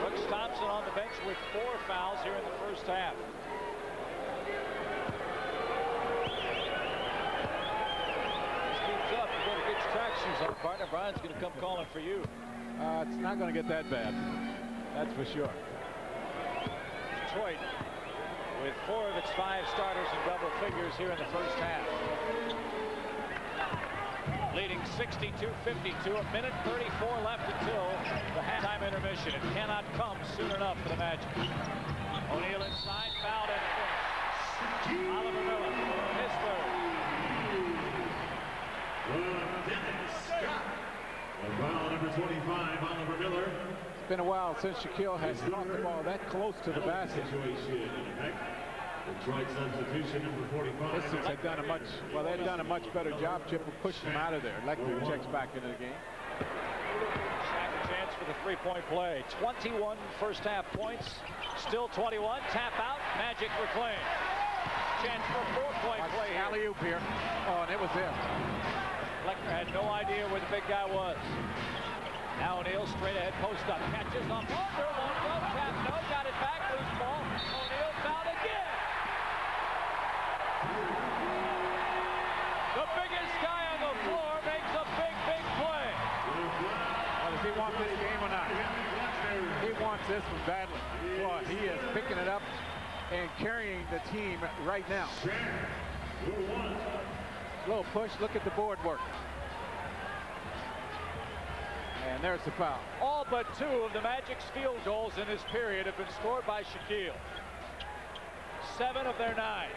Brooks Thompson on the bench with 4 fouls here in the first half. This keeps up. You better get your track shoes on, partner. Brian's going to come calling for you. It's not going to get that bad. That's for sure. Detroit with 4 of its 5 starters in double figures here in the first half. Leading 62-52, a minute 34 left until the halftime intermission. It cannot come soon enough for the Magic. O'Neal inside, fouled and finished. Oliver Miller, his third. Dennis Scott. And foul number 25, Oliver Miller. It's been a while since Shaquille has caught the ball that close to the basket. Situation in effect. Detroit substitution number 45. Pistons had done they've done a much better job, Chip, of pushing them out of there. Lecter checks back into the game. Shaq a chance for the three-point play. 21 first half points. Still 21. Tap out. Magic reclaim. Chance for a four-point play here. Alley-oop here. Oh, and it was there. Lecter had no idea where the big guy was. Now O'Neal straight ahead post up. Catches off. Under. Won't go. Tap. No. Got it back. Loose ball. O'Neal fouled again. The biggest guy on the floor makes a big play. Well, does he want this game or not? He wants this one badly. Boy, he is picking it up and carrying the team right now. Little push. Look at the board work. And there's the foul. All but 2 of the Magic's field goals in this period have been scored by Shaquille. 7 of their 9.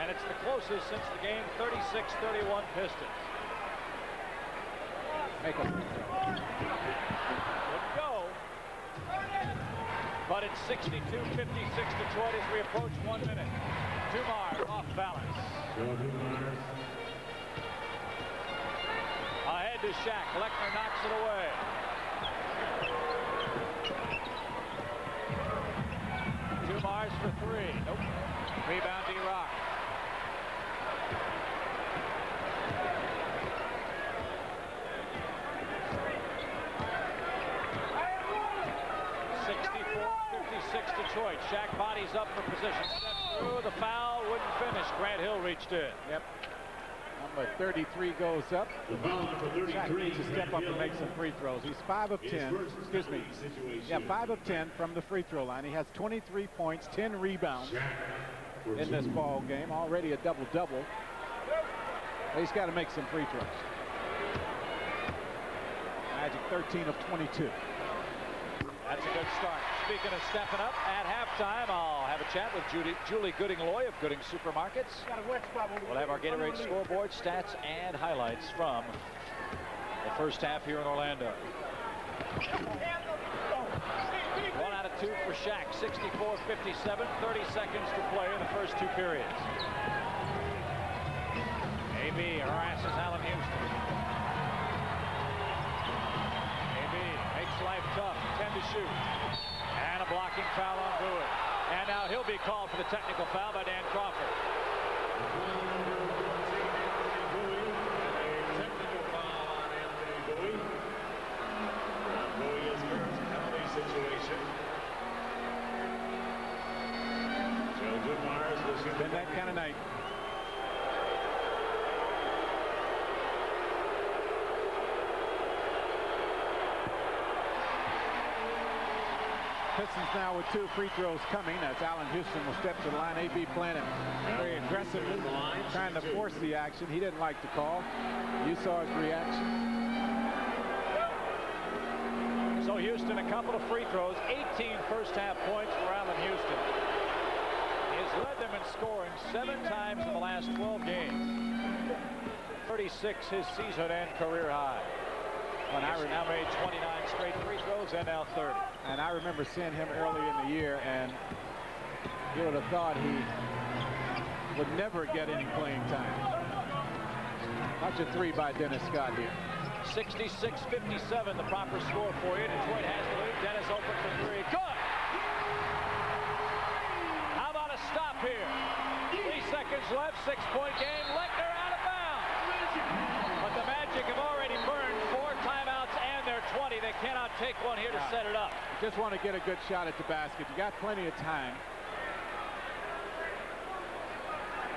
And it's the closest since the game, 36-31 Pistons. Make a Wouldn't go. But it's 62-56 Detroit as we approach 1 minute. Dumars off balance. Ahead to Shaq. Lecter knocks it away. Dumars for 3. Nope. Rebound D-Rock. Detroit. Shaq bodies up for position. Steps through. The foul wouldn't finish. Grant Hill reached in. Yep. Number 33 goes up. Shaq needs to step up and make some free throws. He's 5 of 10. Excuse me. Yeah, 5 of 10 from the free throw line. He has 23 points, 10 rebounds in this ball game. Already a double-double. He's got to make some free throws. Magic 13 of 22. That's a good start. Speaking of stepping up, at halftime, I'll have a chat with Julie Gooding-Loy of Gooding Supermarkets. We'll have our Gatorade scoreboard, stats, and highlights from the first half here in Orlando. 1 out of 2 for Shaq, 64-57, 30 seconds to play in the first 2 periods. AB harasses Allen Houston. Life tough, 10 to shoot. And a blocking foul on Bowie. And now he'll be called for the technical foul by Dan Crawford. Technical foul on Anthony Bowie. Bowie is hurt. Penalty situation. Joe Dumars will shoot. Been that kind of night. Pistons now with 2 free throws coming as Allen Houston will step to the line. AB playing him very aggressively, trying to force the action. He didn't like the call. You saw his reaction. So Houston, a couple of free throws, 18 first half points for Allen Houston. He has led them in scoring 7 times in the last 12 games. 36 his season and career high. And I now made 29 straight free throws and now 30. And I remember seeing him early in the year, and you would have thought he would never get any playing time. Watch a 3 by Dennis Scott here. 66-57, the proper score for you. Detroit has the lead. Dennis open for 3. Good! How about a stop here? 3 seconds left, 6-point game. Lecter out of bounds. But the Magic have already burned 4 timeouts and they're 20. They cannot take one here to set it up. Just want to get a good shot at the basket. You got plenty of time.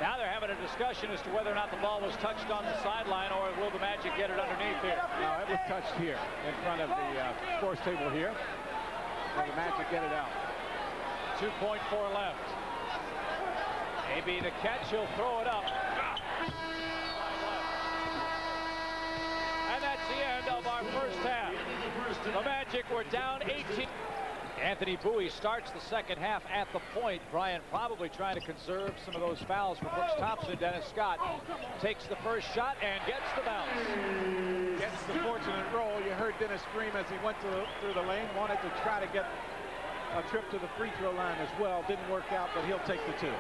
Now they're having a discussion as to whether or not the ball was touched on the sideline or will the Magic get it underneath here. No, it was touched here in front of the scores table here. Will the Magic get it out? 2.4 left. AB the catch, he'll throw it up. And that's the end of our first half. The Magic were down 18. Anthony Bowie starts the second half at the point. Bryant probably trying to conserve some of those fouls for Brooks Thompson. Dennis Scott takes the first shot and gets the bounce. Gets the fortunate roll. You heard Dennis scream as he went through the lane. Wanted to try to get a trip to the free throw line as well. Didn't work out, but he'll take the 2.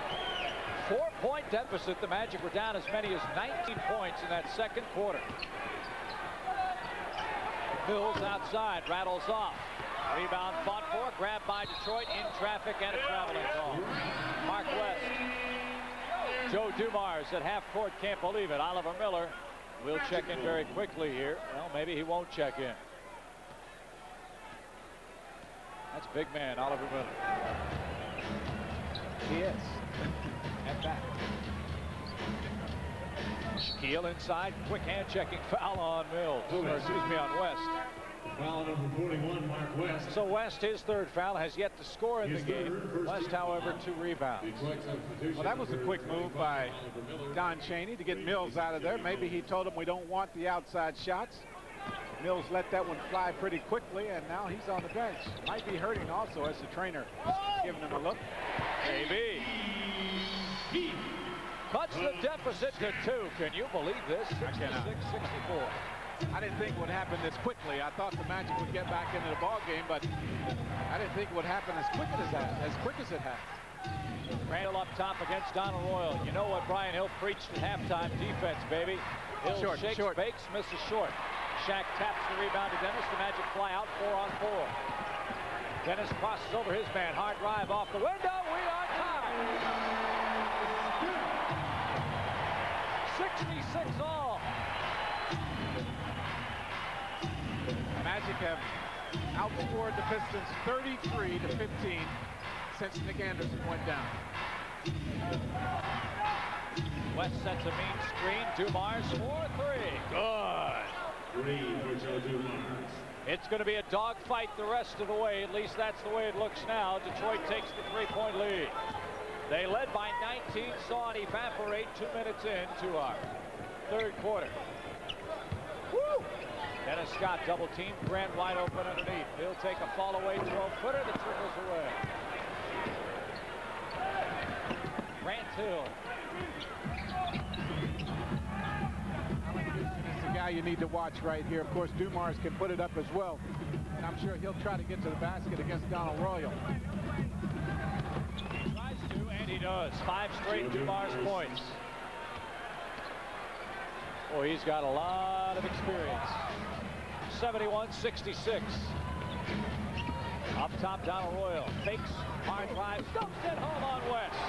4-point deficit. The Magic were down as many as 19 points in that second quarter. Mills outside, rattles off. Rebound fought for, grabbed by Detroit in traffic, and a traveling call. Mark West. Joe Dumars at half court, can't believe it. Oliver Miller will check in very quickly here. Well, maybe he won't check in. That's big man, Oliver Miller. He is. At that. Shaquille inside, quick hand checking foul on Mills. Or excuse me, on West. Foul number 41, Mark West. So West, his third foul, has yet to score in the game. West, however, 2 rebounds. Well, that was a quick move by Don Chaney to get Mills out of there. Maybe he told him we don't want the outside shots. Mills let that one fly pretty quickly, and now he's on the bench. Might be hurting also as the trainer giving him a look. AB cuts the deficit to 2. Can you believe this? 66-64. I didn't think it would happen this quickly. I thought the Magic would get back into the ball game, but I didn't think it would happen as quick as it has. Randall up top against Donald Royal. You know what Brian Hill preached at halftime? Defense, baby. Hill shakes, bakes, misses short. Shaq taps the rebound to Dennis. The Magic fly out 4-on-4. Dennis crosses over his man. Hard drive off the window. We are tied. 66 all. Magic have outscored the Pistons 33-15 since Nick Anderson went down. West sets a mean screen. Dumars for 3. Good. 3 for Joe Dumars. It's going to be a dogfight the rest of the way. At least that's the way it looks now. Detroit takes the 3-point lead. They led by 19, saw it evaporate 2 minutes into our third quarter. Woo! Dennis Scott double team. Grant wide open underneath. He'll take a fall away 12-footer that trickles away. Grant Hill. It's the guy you need to watch right here. Of course, Dumars can put it up as well. And I'm sure he'll try to get to the basket against Donald Royal. He tries to, and he does. 5 straight Dumars points. Boy, he's got a lot of experience. 71-66. Up top, Donald Royal fakes, hard drive, dumps it home on West.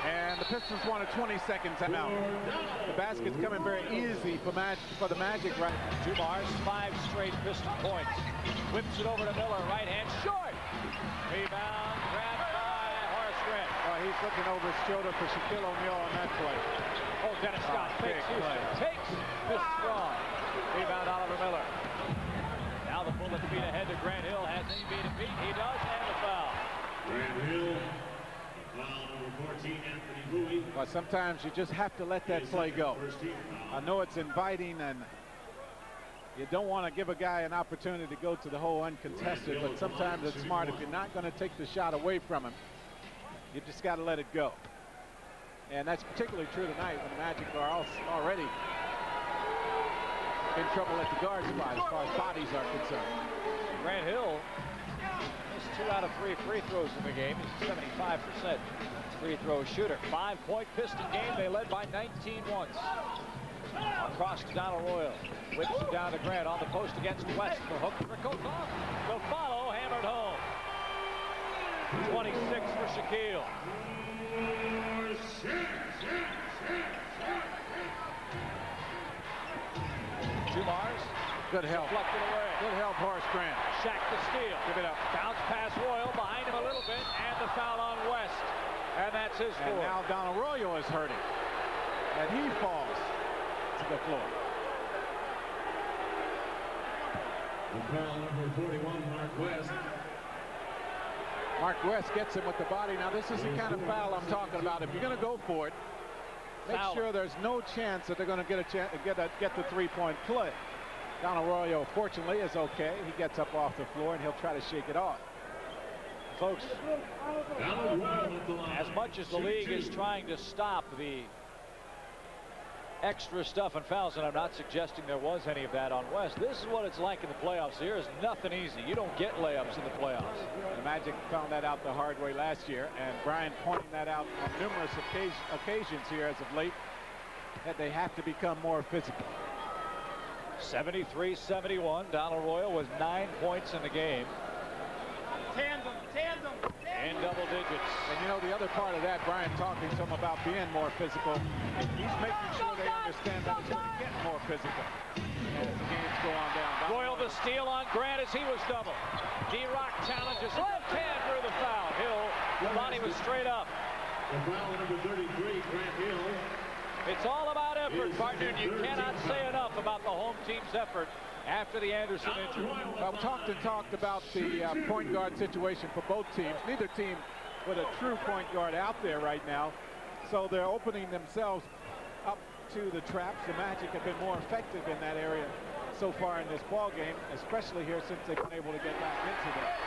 And the Pistons want a 20-second timeout. The basket's coming very easy for the Magic right now. Dumars, 5 straight Piston points. Whips it over to Miller, right hand, short. Rebound, grabbed by Horace Grant. Oh, he's looking over his shoulder for Shaquille O'Neal on that play. Oh, Dennis Scott fakes Houston, takes this strong. Rebound, Oliver Miller. Now the bullet feet ahead to Grant Hill. Has anybody to beat? He does, and the foul. Grant Hill. Foul number 14, Anthony Bowie. Well, sometimes you just have to let that play go. I know it's inviting, and you don't want to give a guy an opportunity to go to the hole uncontested, but sometimes it's smart. If you're not going to take the shot away from him, you just got to let it go. And that's particularly true tonight when the Magic are already in trouble at the guard spot as far as bodies are concerned. Grant Hill missed 2 out of 3 free throws in the game. He's a 75% free throw shooter. 5-point Piston game. They led by 19 once. Across to Donald Royal. Whips it down to Grant on the post against West. The hook trickles off. The follow hammered home. 26 for Shaquille. Dumars. Good help. Deflected away. Good help, Horace Grant. Shaq to steal. Give it up. Bounce pass Royal behind him a little bit, and the foul on West. And that's his And fourth. now Donald Royal is hurting. And he falls to the floor. The foul number 41, Mark West. Mark West gets him with the body. Now, this is the kind of foul I'm talking about. If you're going to go for it, make Foul. sure there's no chance that they're going to get the 3-point play. Donald Royal, fortunately, is okay. He gets up off the floor, and he'll try to shake it off. Folks, as much as the league is trying to stop the extra stuff and fouls, and I'm not suggesting there was any of that on West, this is what it's like in the playoffs. Here is nothing easy. You don't get layups in the playoffs. The Magic found that out the hard way last year, and Brian pointing that out on numerous occasions here as of late, that they have to become more physical. 73-71. Donald Royal was 9 points in the game. Tandem. In double digits. And you know, the other part of that, Brian talking to them about being more physical, he's making sure they understand that it's going to get more physical as the games go on down. Royal the steal on Grant as he was doubled. D-Rock challenges left hand through the foul. Hill thought he was straight up. The foul number 33, Grant Hill. It's all about effort, partner, and you cannot say enough about the home team's effort after the Anderson injury. Well, we talked about the point guard situation for both teams. Neither team with a true point guard out there right now. So they're opening themselves up to the traps. The Magic have been more effective in that area so far in this ball game, especially here since they've been able to get back into that.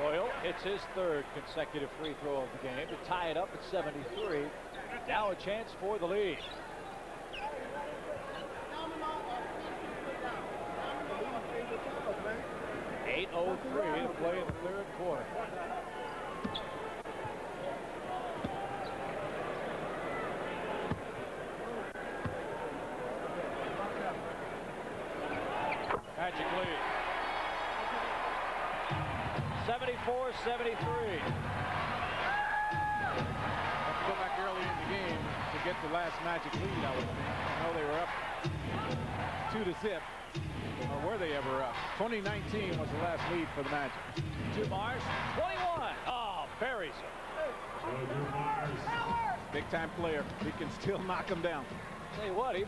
Royal hits his third consecutive free throw of the game to tie it up at 73. Now a chance for the lead. .803 to play in the third quarter. Magic lead. 74-73. Go back early in the game to get the last Magic lead, I would think. I know they were up 2-0. Or were they ever up? 2019 was the last lead for the Magic. Dumars, 21. Oh, buries him. Big time player. He can still knock him down. Tell you what, you're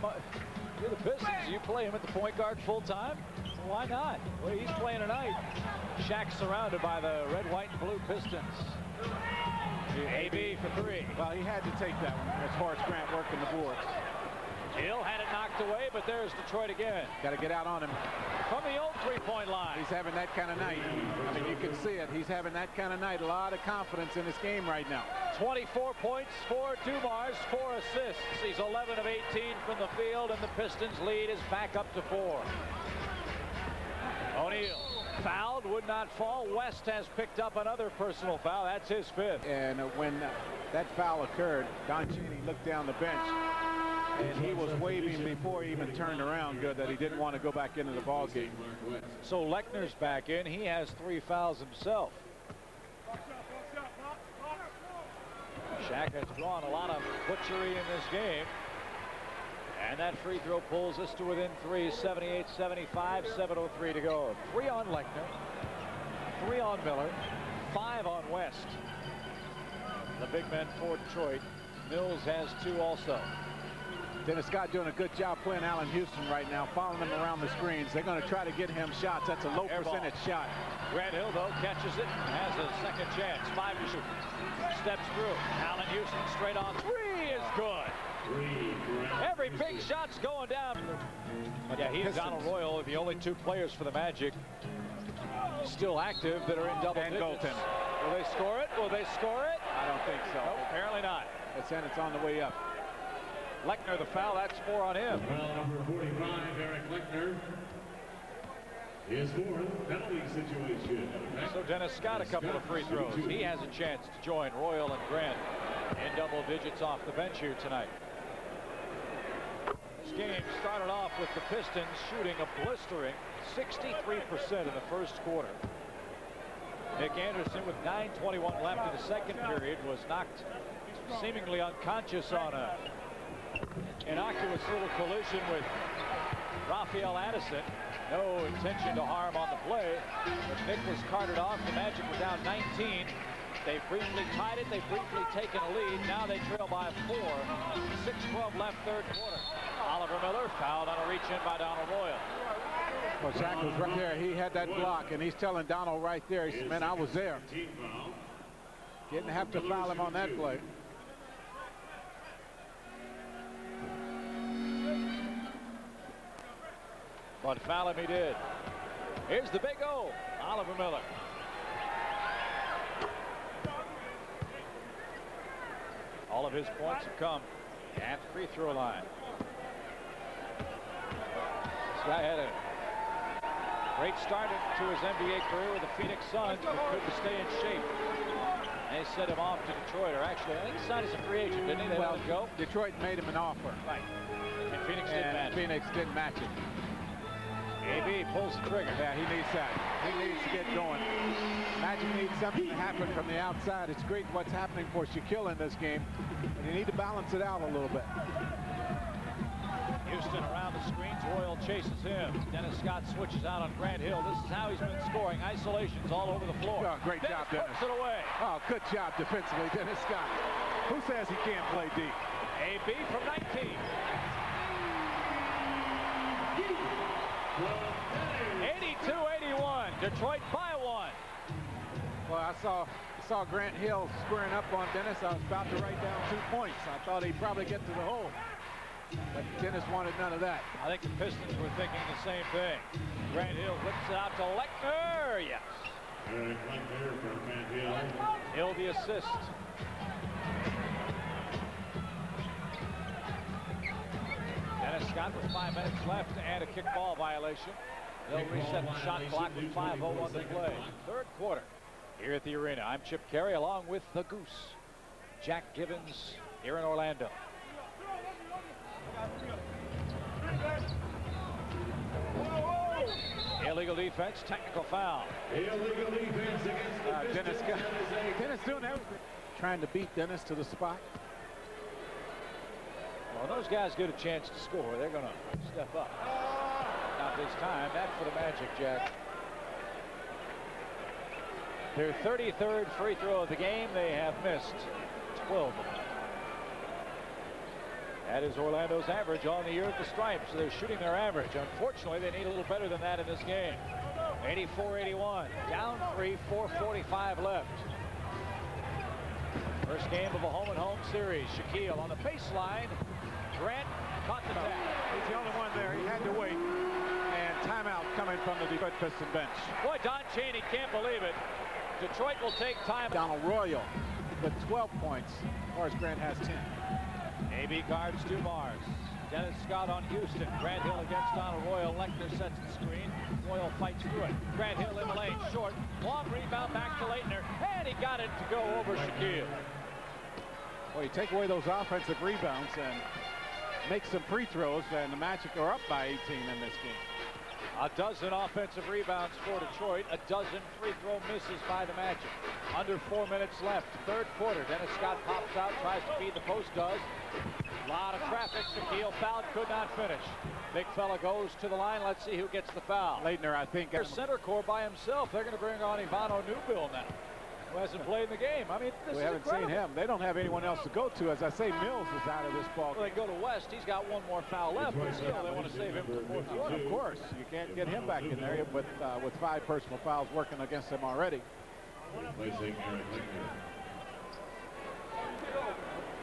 the Pistons. You play him at the point guard full time? Well, why not? Well, he's playing tonight. Shaq surrounded by the red, white, and blue Pistons. AB for three. Well, he had to take that one. There's Horace Grant working the boards. Hill had it knocked away, but there's Detroit again. Got to get out on him. From the old three-point line. He's having that kind of night. I mean, you can see it. He's having that kind of night. A lot of confidence in this game right now. 24 points for Dumars, 4 assists. He's 11 of 18 from the field, and the Pistons lead is back up to 4. O'Neal fouled, would not fall. West has picked up another personal foul. That's his 5th. And when that foul occurred, Don Chaney looked down the bench, and he was waving before he even turned around. Good that he didn't want to go back into the ball game. So Lechner's back in. He has 3 fouls himself. Shaq has drawn a lot of butchery in this game. And that free throw pulls us to within 3, 78-75, 7:03 to go. 3 on Lechner, 3 on Miller, 5 on West. The big men for Detroit. Mills has 2 also. Dennis Scott doing a good job playing Allen Houston right now, following him around the screens. They're going to try to get him shots. That's a low percentage shot. Grant Hill, though, catches it and has a second chance. 5 to shoot. Steps through. Allen Houston straight on 3 is good. Every big shot's going down. Yeah, he and Donald Royal are the only 2 players for the Magic still active that are in double digits. Goaltender. Will they score it? Will they score it? I don't think so. Nope, apparently not. It's on the way up. Lechner the foul. That's 4 on him. Foul number 45, Eric Lechner. His 4th penalty situation. So Dennis Scott a couple of free throws. He has a chance to join Royal and Grant in double digits off the bench here tonight. This game started off with the Pistons shooting a blistering 63% in the first quarter. Nick Anderson, with 9:21 left in the second period, was knocked seemingly unconscious on a innocuous little collision with Raphael Addison. No intention to harm on the play, but Nick was carted off. The Magic were down 19. They briefly tied it. They've briefly taken a lead. Now they trail by 4. 6:12 left third quarter. Oliver Miller fouled on a reach-in by Donald Royal. Well, Shaq was right there. He had that block, and he's telling Donald right there, he said, man, I was there. Didn't have to foul him on that play. but foul him he did. Here's the big O, Oliver Miller. All of his points have come at the free throw line. This guy had a great start to his NBA career with the Phoenix Suns, but couldn't stay in shape. They sent him off to Detroit, or actually, I think he signed as a free agent, didn't he? They let him go. Detroit made him an offer. Right. And Phoenix didn't match it. AB pulls the trigger. Yeah, he needs that. He needs to get going. Magic needs something to happen from the outside. It's great what's happening for Shaquille in this game, and you need to balance it out a little bit. Houston around the screens. Royal chases him. Dennis Scott switches out on Grant Hill. This is how he's been scoring. Isolations all over the floor. Oh, great job, Dennis. Puts it away. Oh, good job defensively, Dennis Scott. Who says he can't play deep? AB from 19. 82-81. Detroit by one. Well, I saw Grant Hill squaring up on Dennis. I was about to write down 2 points. I thought he'd probably get to the hole. But Dennis wanted none of that. I think the Pistons were thinking the same thing. Grant Hill whips it out to Lechner. Yes. Hill the assist. Dennis Scott with 5 minutes left and a kickball violation. They'll reset the shot clock with 5:01 to play. Third quarter here at the arena. I'm Chip Carey along with the Goose, Jack Gibbons, here in Orlando. Illegal defense, technical foul. Illegal defense against the Dennis Pistons. Dennis doing everything. Trying to beat Dennis to the spot. Well, those guys get a chance to score, they're going to step up. Not this time. That for the Magic, Jack. Their 33rd free throw of the game. They have missed 12 of them. That is Orlando's average on the year at the stripe, so they're shooting their average. Unfortunately, they need a little better than that in this game. 84-81. Down 3, 4:45 left. First game of a home-and-home series. Shaquille on the baseline. Grant caught the tag. He's the only one there. He had to wait. And timeout coming from the Detroit Piston bench. Boy, Don Chaney can't believe it. Detroit will take time. Donald Royal with 12 points. Horace Grant has 10. AB guards 2 bars. Dennis Scott on Houston. Grant Hill against Donald Royal. Lechner sets the screen. Royal fights through it. Grant Hill in the lane, short. Long rebound back to Leitner. And he got it to go over Shaquille. Well, you take away those offensive rebounds and make some free throws, and the Magic are up by 18 in this game. A dozen offensive rebounds for Detroit. A dozen free throw misses by the Magic. Under 4 minutes left. Third quarter. Dennis Scott pops out, tries to feed the post, does. A lot of traffic. Shaquille fouled, could not finish. Big fella goes to the line. Let's see who gets the foul. Leitner, I think. Their center core by himself. They're going to bring on Ivano Newbill now, who hasn't played in the game. I mean, this We is haven't incredible. seen him. They don't have anyone else to go to. As I say, Mills is out of this ball Well, game. they go to West. He's got one more foul left, but still, they want to save him for the fourth Well, quarter. of course, you can't get him back in there with 5 personal fouls working against him already.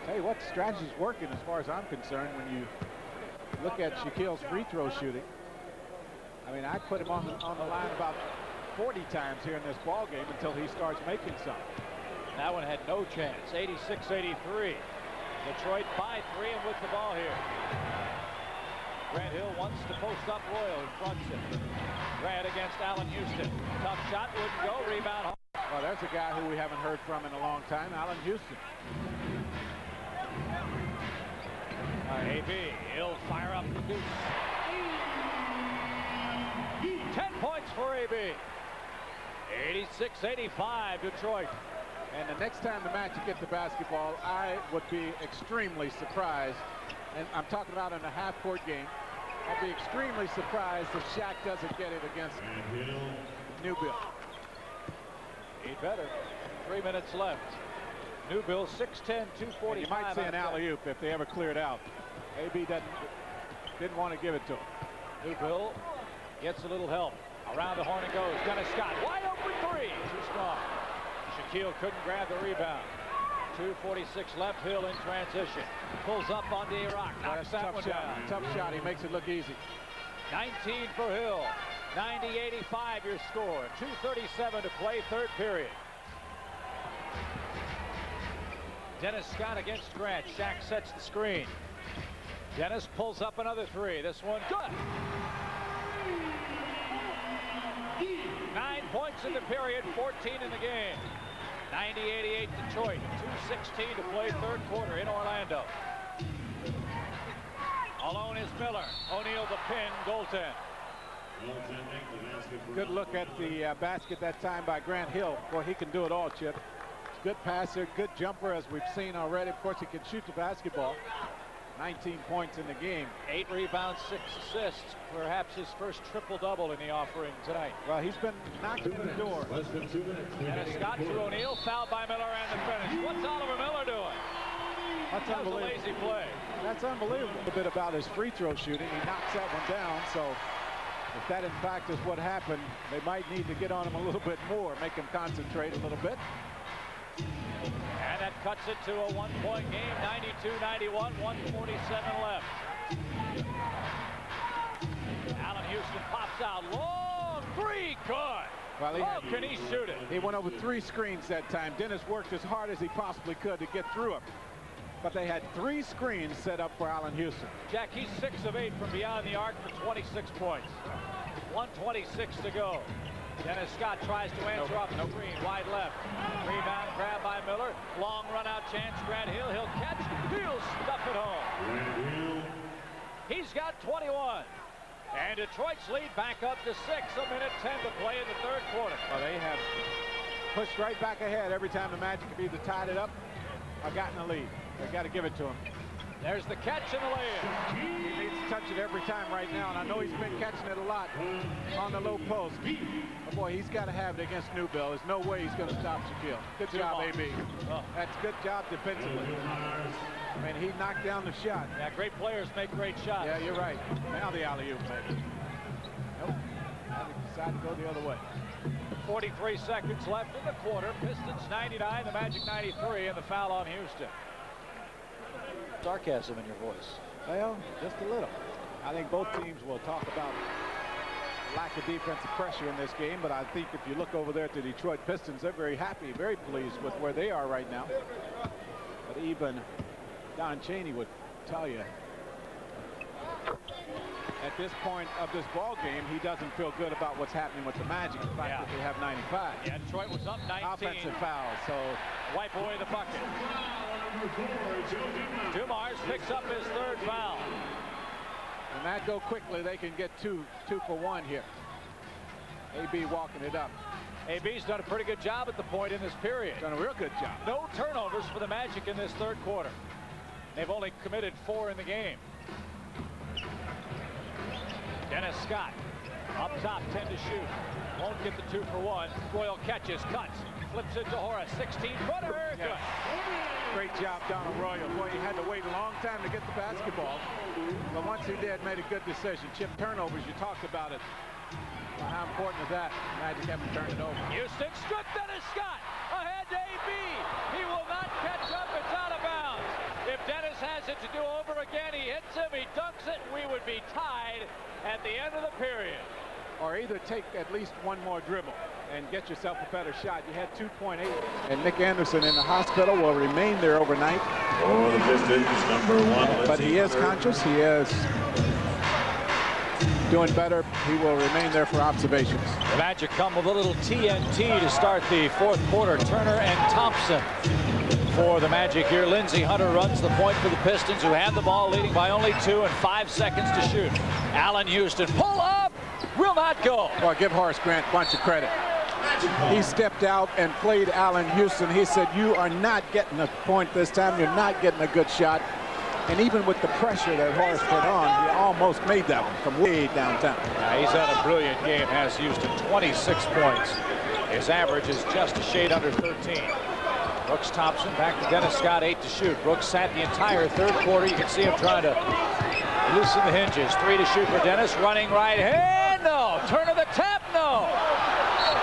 Tell you what, the strategy's working as far as I'm concerned when you look at Shaquille's free throw shooting. I mean, I put him on the line about 40 times here in this ball game until he starts making some. That one had no chance. 86-83. Detroit by 3 and with the ball here. Grant Hill wants to post up Royal, who fronts it. Grant against Allen Houston. Tough shot, wouldn't go. Rebound. Well, there's a guy who we haven't heard from in a long time, Allen Houston. AB, he'll fire up the deuce. 10 points for AB. 86-85 Detroit. And the next time the Magic get the basketball, I would be extremely surprised. And I'm talking about in a half-court game. I'd be extremely surprised if Shaq doesn't get it against Newbill. He better. 3 minutes left. Newbill 6'10", 245. You might see an alley-oop if they ever clear it out. AB didn't want to give it to him. Newbill gets a little help. Around the horn it goes. Dennis Scott, wide open 3. Too strong. Shaquille couldn't grab the rebound. 2:46 left. Hill in transition. Pulls up on D-Rock. Knocks that one down. Tough shot. He makes it look easy. 19 for Hill. 90-85 your score. 2:37 to play, third period. Dennis Scott against Grant. Shaq sets the screen. Dennis pulls up another three. This one good. 9 points in the period, 14 in the game. 90-88 Detroit. 2:16 to play, third quarter in Orlando. Alone is Miller. O'Neal the pin, goaltend. Good look at the basket that time by Grant Hill. Boy, he can do it all, Chip. Good passer, good jumper, as we've seen already. Of course, he can shoot the basketball. 19 points in the game. 8 rebounds, 6 assists. Perhaps his first triple-double in the offering tonight. Well, he's been knocking on the door. Dennis Scott to O'Neal, fouled by Miller, and the finish. What's Oliver Miller doing? That's That was a unbelievable. lazy play. That's unbelievable. A bit about his free throw shooting. He knocks that one down. So if that in fact is what happened, they might need to get on him a little bit more, make him concentrate a little bit. And that cuts it to a one-point game. 92-91, 1:47 left. Allen Houston pops out. Long three, good. Well, Can he shoot it? He went over 3 screens that time. Dennis worked as hard as he possibly could to get through him. But they had 3 screens set up for Allen Houston. Jack, he's 6 of 8 from beyond the arc for 26 points. 1:26 to go. Dennis Scott tries to answer off the screen, wide left. Rebound grab by Miller. Long run out chance. Grant Hill, he'll catch. He'll stuff it home. He's got 21. And Detroit's lead back up to 6. 1:10 to play in the third quarter. Well, they have pushed right back ahead every time the Magic have either tied it up or gotten a lead. They got to give it to him. There's the catch and the layup. He needs to touch it every time right now, and I know he's been catching it a lot on the low post. But boy, he's got to have it against Newbill. There's no way he's going to stop Shaquille. Good job, AB. That's good job defensively. I mean, he knocked down the shot. Yeah, great players make great shots. Yeah, you're right. Now the alley-oop, maybe. Nope. Now they decided to go the other way. 43 seconds left in the quarter. Pistons 99, the Magic 93, and the foul on Houston. Sarcasm in your voice. Well, just a little. I think both teams will talk about lack of defensive pressure in this game, but I think if you look over there at the Detroit Pistons, they're very happy, very pleased with where they are right now. But even Don Chaney would tell you at this point of this ball game, he doesn't feel good about what's happening with the Magic, the fact that they have 95. Yeah, Detroit was up 19. Offensive foul, so wipe away the bucket. Dumars picks up his third foul. And that go quickly, they can get two for one here. AB walking it up. AB's done a pretty good job at the point in this period. Done a real good job. No turnovers for the Magic in this third quarter. They've only committed 4 in the game. Dennis Scott up top, 10 to shoot. Won't get the 2 for 1. Royal catches, cuts, flips it to Horace. 16-footer. Good. Great job, Donald Royal. Boy, he had to wait a long time to get the basketball. But once he did, made a good decision. Chip turnovers, you talked about it. Well, how important is that? Magic haven't turned it over. Houston struck Dennis Scott. Ahead to AB. He will not catch up. It's out of bounds. If Dennis has it to do over again, he hits him, he dunks it, we would be tied at the end of the period. Or either take at least one more dribble and get yourself a better shot. You had 2.8. And Nick Anderson in the hospital will remain there overnight. For the Pistons, number 1. But he is conscious. He is doing better. He will remain there for observations. The Magic come with a little TNT to start the fourth quarter. Turner and Thompson for the Magic here. Lindsey Hunter runs the point for the Pistons, who have the ball, leading by only 2 and 5 seconds to shoot. Allen Houston, pull up, will not go. Well, give Horace Grant a bunch of credit. He stepped out and played Allen Houston. He said, you are not getting a point this time. You're not getting a good shot. And even with the pressure that Horace put on, he almost made that one from way downtown. Yeah, he's had a brilliant game, has Houston. 26 points. His average is just a shade under 13. Brooks Thompson back to Dennis Scott, 8 to shoot. Brooks sat the entire third quarter. You can see him trying to loosen the hinges. 3 to shoot for Dennis. Running right hand, no. Turn of the tap, no.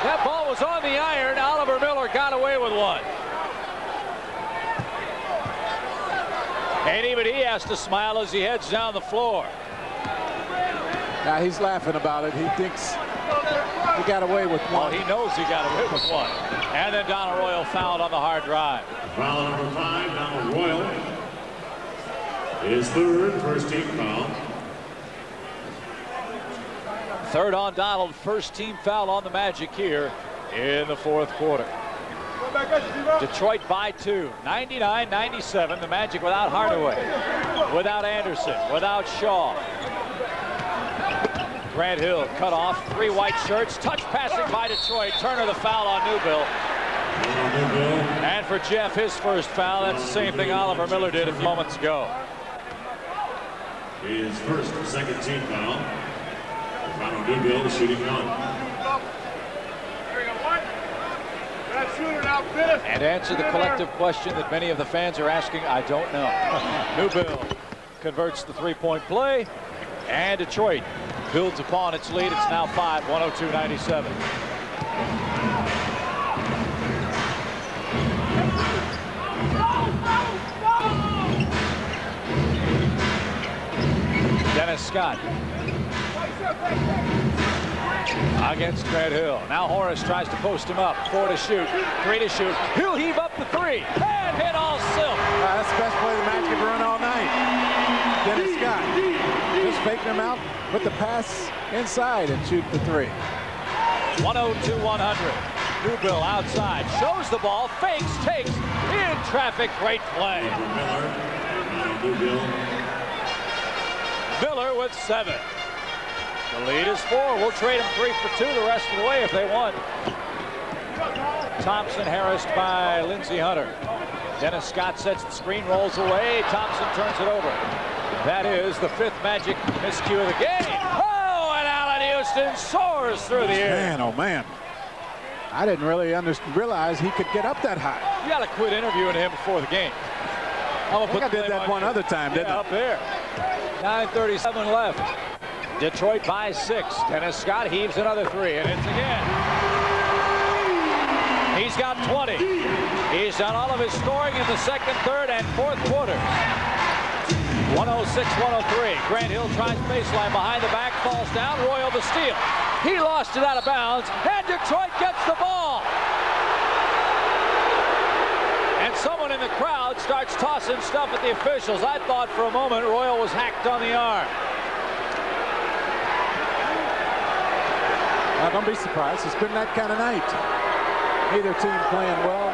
That ball was on the iron. Oliver Miller got away with one. And even he has to smile as he heads down the floor. Now he's laughing about it. He thinks he got away with one. Well, he knows he got away with one. And then Donald Royal fouled on the hard drive. Foul number 5, Donald Royal. His third, first team foul. Third on Donald, first team foul on the Magic here in the fourth quarter. Detroit by 2, 99-97. The Magic without Hardaway, without Anderson, without Shaw. Grant Hill cut off, 3 white shirts, touch passing by Detroit. Turner the foul on Newbill. And for Jeff, his first foul. That's the same thing Oliver Miller did a few moments ago. His first, second team foul. Ronald Newbill shooting 1. And to answer the collective question that many of the fans are asking, I don't know. Newbill converts the three-point play, and Detroit builds upon its lead. It's now 5, 102-97. Dennis Scott against Grant Hill. Now Horace tries to post him up. 4 to shoot, 3 to shoot. He'll heave up the 3 and hit all silk. That's the best play the Magic have run all night. Dennis Scott just faking him out, put the pass inside and shoot the 3. 102-100. Newbill outside, shows the ball, fakes, takes, in traffic, great play. Miller with 7. The lead is 4. We'll trade them 3 for 2 the rest of the way if they want. Thompson harassed by Lindsey Hunter. Dennis Scott sets the screen, rolls away. Thompson turns it over. That is the 5th Magic miscue of the game. Oh, and Allen Houston soars through the air. Man, oh man. I didn't really realize he could get up that high. You got to quit interviewing him before the game. I think I did that one other time, didn't I? Up there. 9:37 left. Detroit by 6. Dennis Scott heaves another 3, and it's again. He's got 20. He's done all of his scoring in the second, third, and fourth quarters. 106-103. Grant Hill tries baseline behind the back, falls down. Royal the steal. He lost it out of bounds, and Detroit gets the ball. And someone in the crowd starts tossing stuff at the officials. I thought for a moment Royal was hacked on the arm. Don't be surprised. It's been that kind of night. Neither team playing well.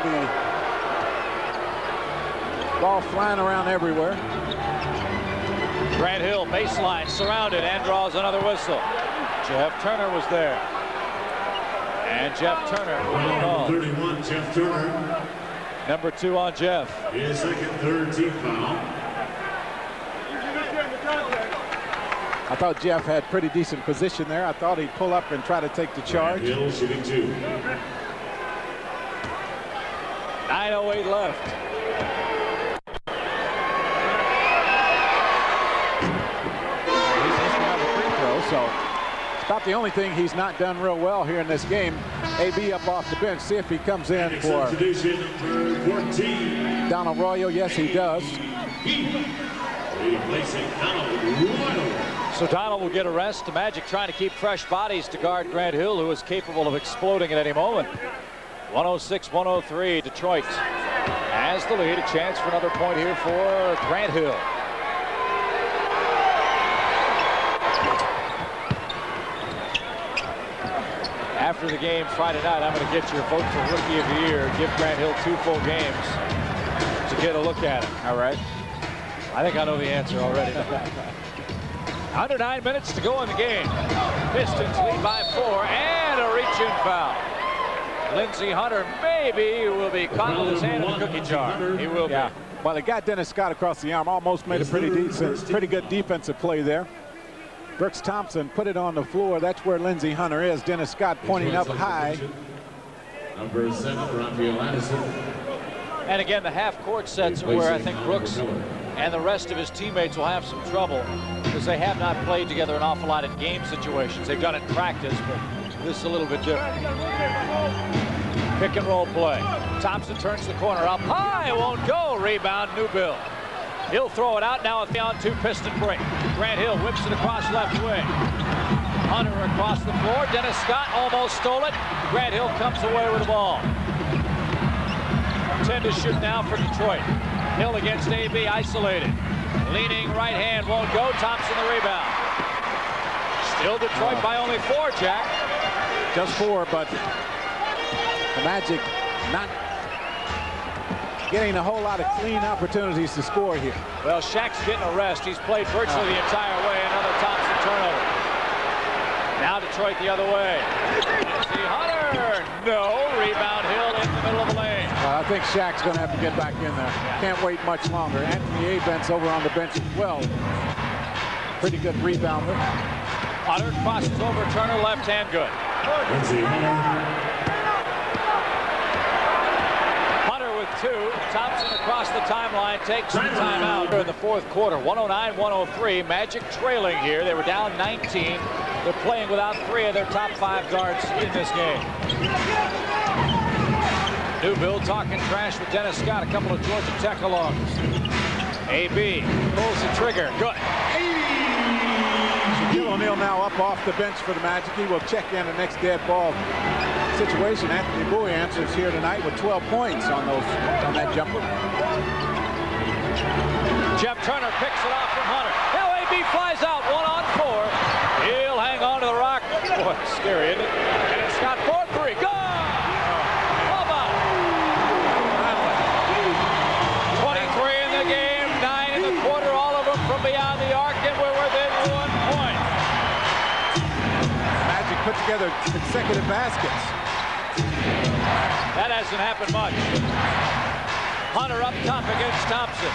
The ball flying around everywhere. Grant Hill baseline surrounded and draws another whistle. Jeff Turner was there. And Jeff Turner will be called. 31, Jeff Turner. Number 2 on Jeff. His second, third team foul. I thought Jeff had pretty decent position there. I thought he'd pull up and try to take the charge. Hill shooting 2. 9:08 left. He's missing another free throw, so it's about the only thing he's not done real well here in this game. AB up off the bench. See if he comes in for Substitution number 14. Donald Royal. Yes, he does. Replacing Donald Royal. So Donald will get a rest. The Magic trying to keep fresh bodies to guard Grant Hill, who is capable of exploding at any moment. 106-103. Detroit has the lead. A chance for another point here for Grant Hill. After the game Friday night, I'm going to get your vote for Rookie of the Year. Give Grant Hill 2 full games to get a look at him. All right. I think I know the answer already. Under 9 minutes to go in the game. Pistons lead by 4 and a reach-in foul. Lindsey Hunter maybe will be caught with his hand in the cookie jar. He will be. Well, he got Dennis Scott across the arm. Almost made a pretty good defensive play there. Brooks Thompson put it on the floor. That's where Lindsey Hunter is. Dennis Scott pointing up high. Number 7, Raphael Anderson. And again, the half-court sets are where I think Brooks and the rest of his teammates will have some trouble because they have not played together an awful lot in game situations. They've done it in practice, but this is a little bit different. Pick and roll play. Thompson turns the corner up high, won't go. Rebound, Newbill. He'll throw it out now on two piston break. Grant Hill whips it across left wing. Hunter across the floor. Dennis Scott almost stole it. Grant Hill comes away with the ball. 10 to shoot now for Detroit. Hill against AB, isolated. Leaning right hand won't go. Thompson the rebound. Still Detroit by only 4, Jack. Just 4, but the Magic not getting a whole lot of clean opportunities to score here. Well, Shaq's getting a rest. He's played virtually the entire way. Another Thompson turnover. Now Detroit the other way. See Hunter. No. Rebound Hill in the middle of the lane. I think Shaq's going to have to get back in there. Can't wait much longer. Anthony Abent's over on the bench as well. Pretty good rebounder. Hunter crosses over Turner, left hand good. Hunter with 2. Thompson across the timeline takes the timeout in the fourth quarter. 109-103. Magic trailing here. They were down 19. They're playing without 3 of their top 5 guards in this game. Newville talking trash with Dennis Scott, a couple of Georgia Tech alums. AB pulls the trigger. Good. Shaquille O'Neal now up off the bench for the Magic. He will check in the next dead ball situation. Anthony Bowie answers here tonight with 12 points on that jumper. Jeff Turner picks it off from Hunter. Now AB flies out 1-on-4. He'll hang on to the rock. Boy, scary, isn't it? And it's Scott 4-3. Go! How about it? 23 in the game, 9 in the quarter, all of them from beyond the arc, and we're within 1 point. Magic put together consecutive baskets. That hasn't happened much. Hunter up top against Thompson.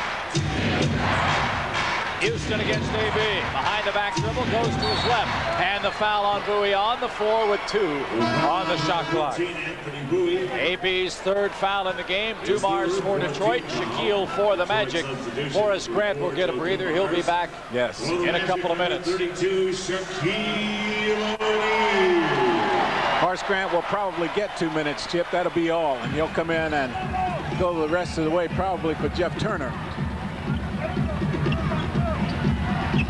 Houston against AB. Behind the back dribble, goes to his left. And the foul on Bowie on the floor with 2 on the shot clock. AB's 3rd foul in the game. Dumars for Detroit. Shaquille for the Magic. Horace Grant will get a breather. He'll be back in a couple of minutes. 32, Shaquille O'Neal. Horace Grant will probably get 2 minutes, Chip. That'll be all. And he'll come in and go the rest of the way probably for Jeff Turner.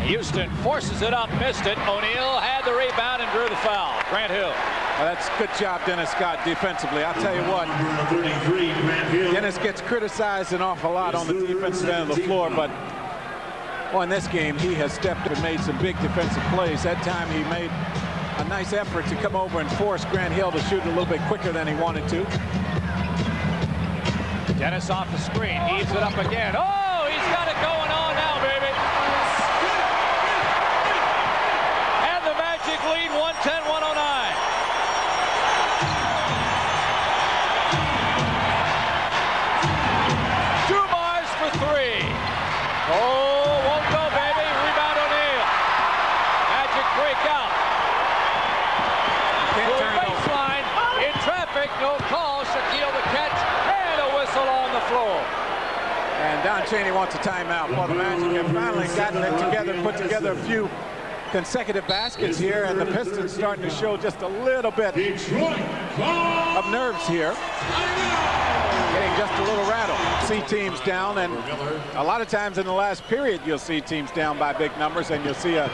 Houston forces it up, missed it. O'Neal had the rebound and drew the foul. Grant Hill. Well, that's good job, Dennis Scott, defensively. I'll tell you what, Dennis gets criticized an awful lot on the defensive end of the floor, but in this game, he has stepped up and made some big defensive plays. That time he made a nice effort to come over and force Grant Hill to shoot a little bit quicker than he wanted to. Dennis off the screen, eaves it up again. Oh, he's got it going on now, baby. And the Magic lead 110-109. Dumars for 3. Oh, won't go, baby. Rebound O'Neal. Magic break out. Baseline in traffic, no call. Shaquille the catch and a whistle on the floor. And Don Chaney wants a timeout. Well, the Magic have finally gotten it together, put together a few consecutive baskets here, and the Pistons starting to show just a little bit of nerves here. Getting just a little rattled. See teams down, and a lot of times in the last period you'll see teams down by big numbers, and you'll see a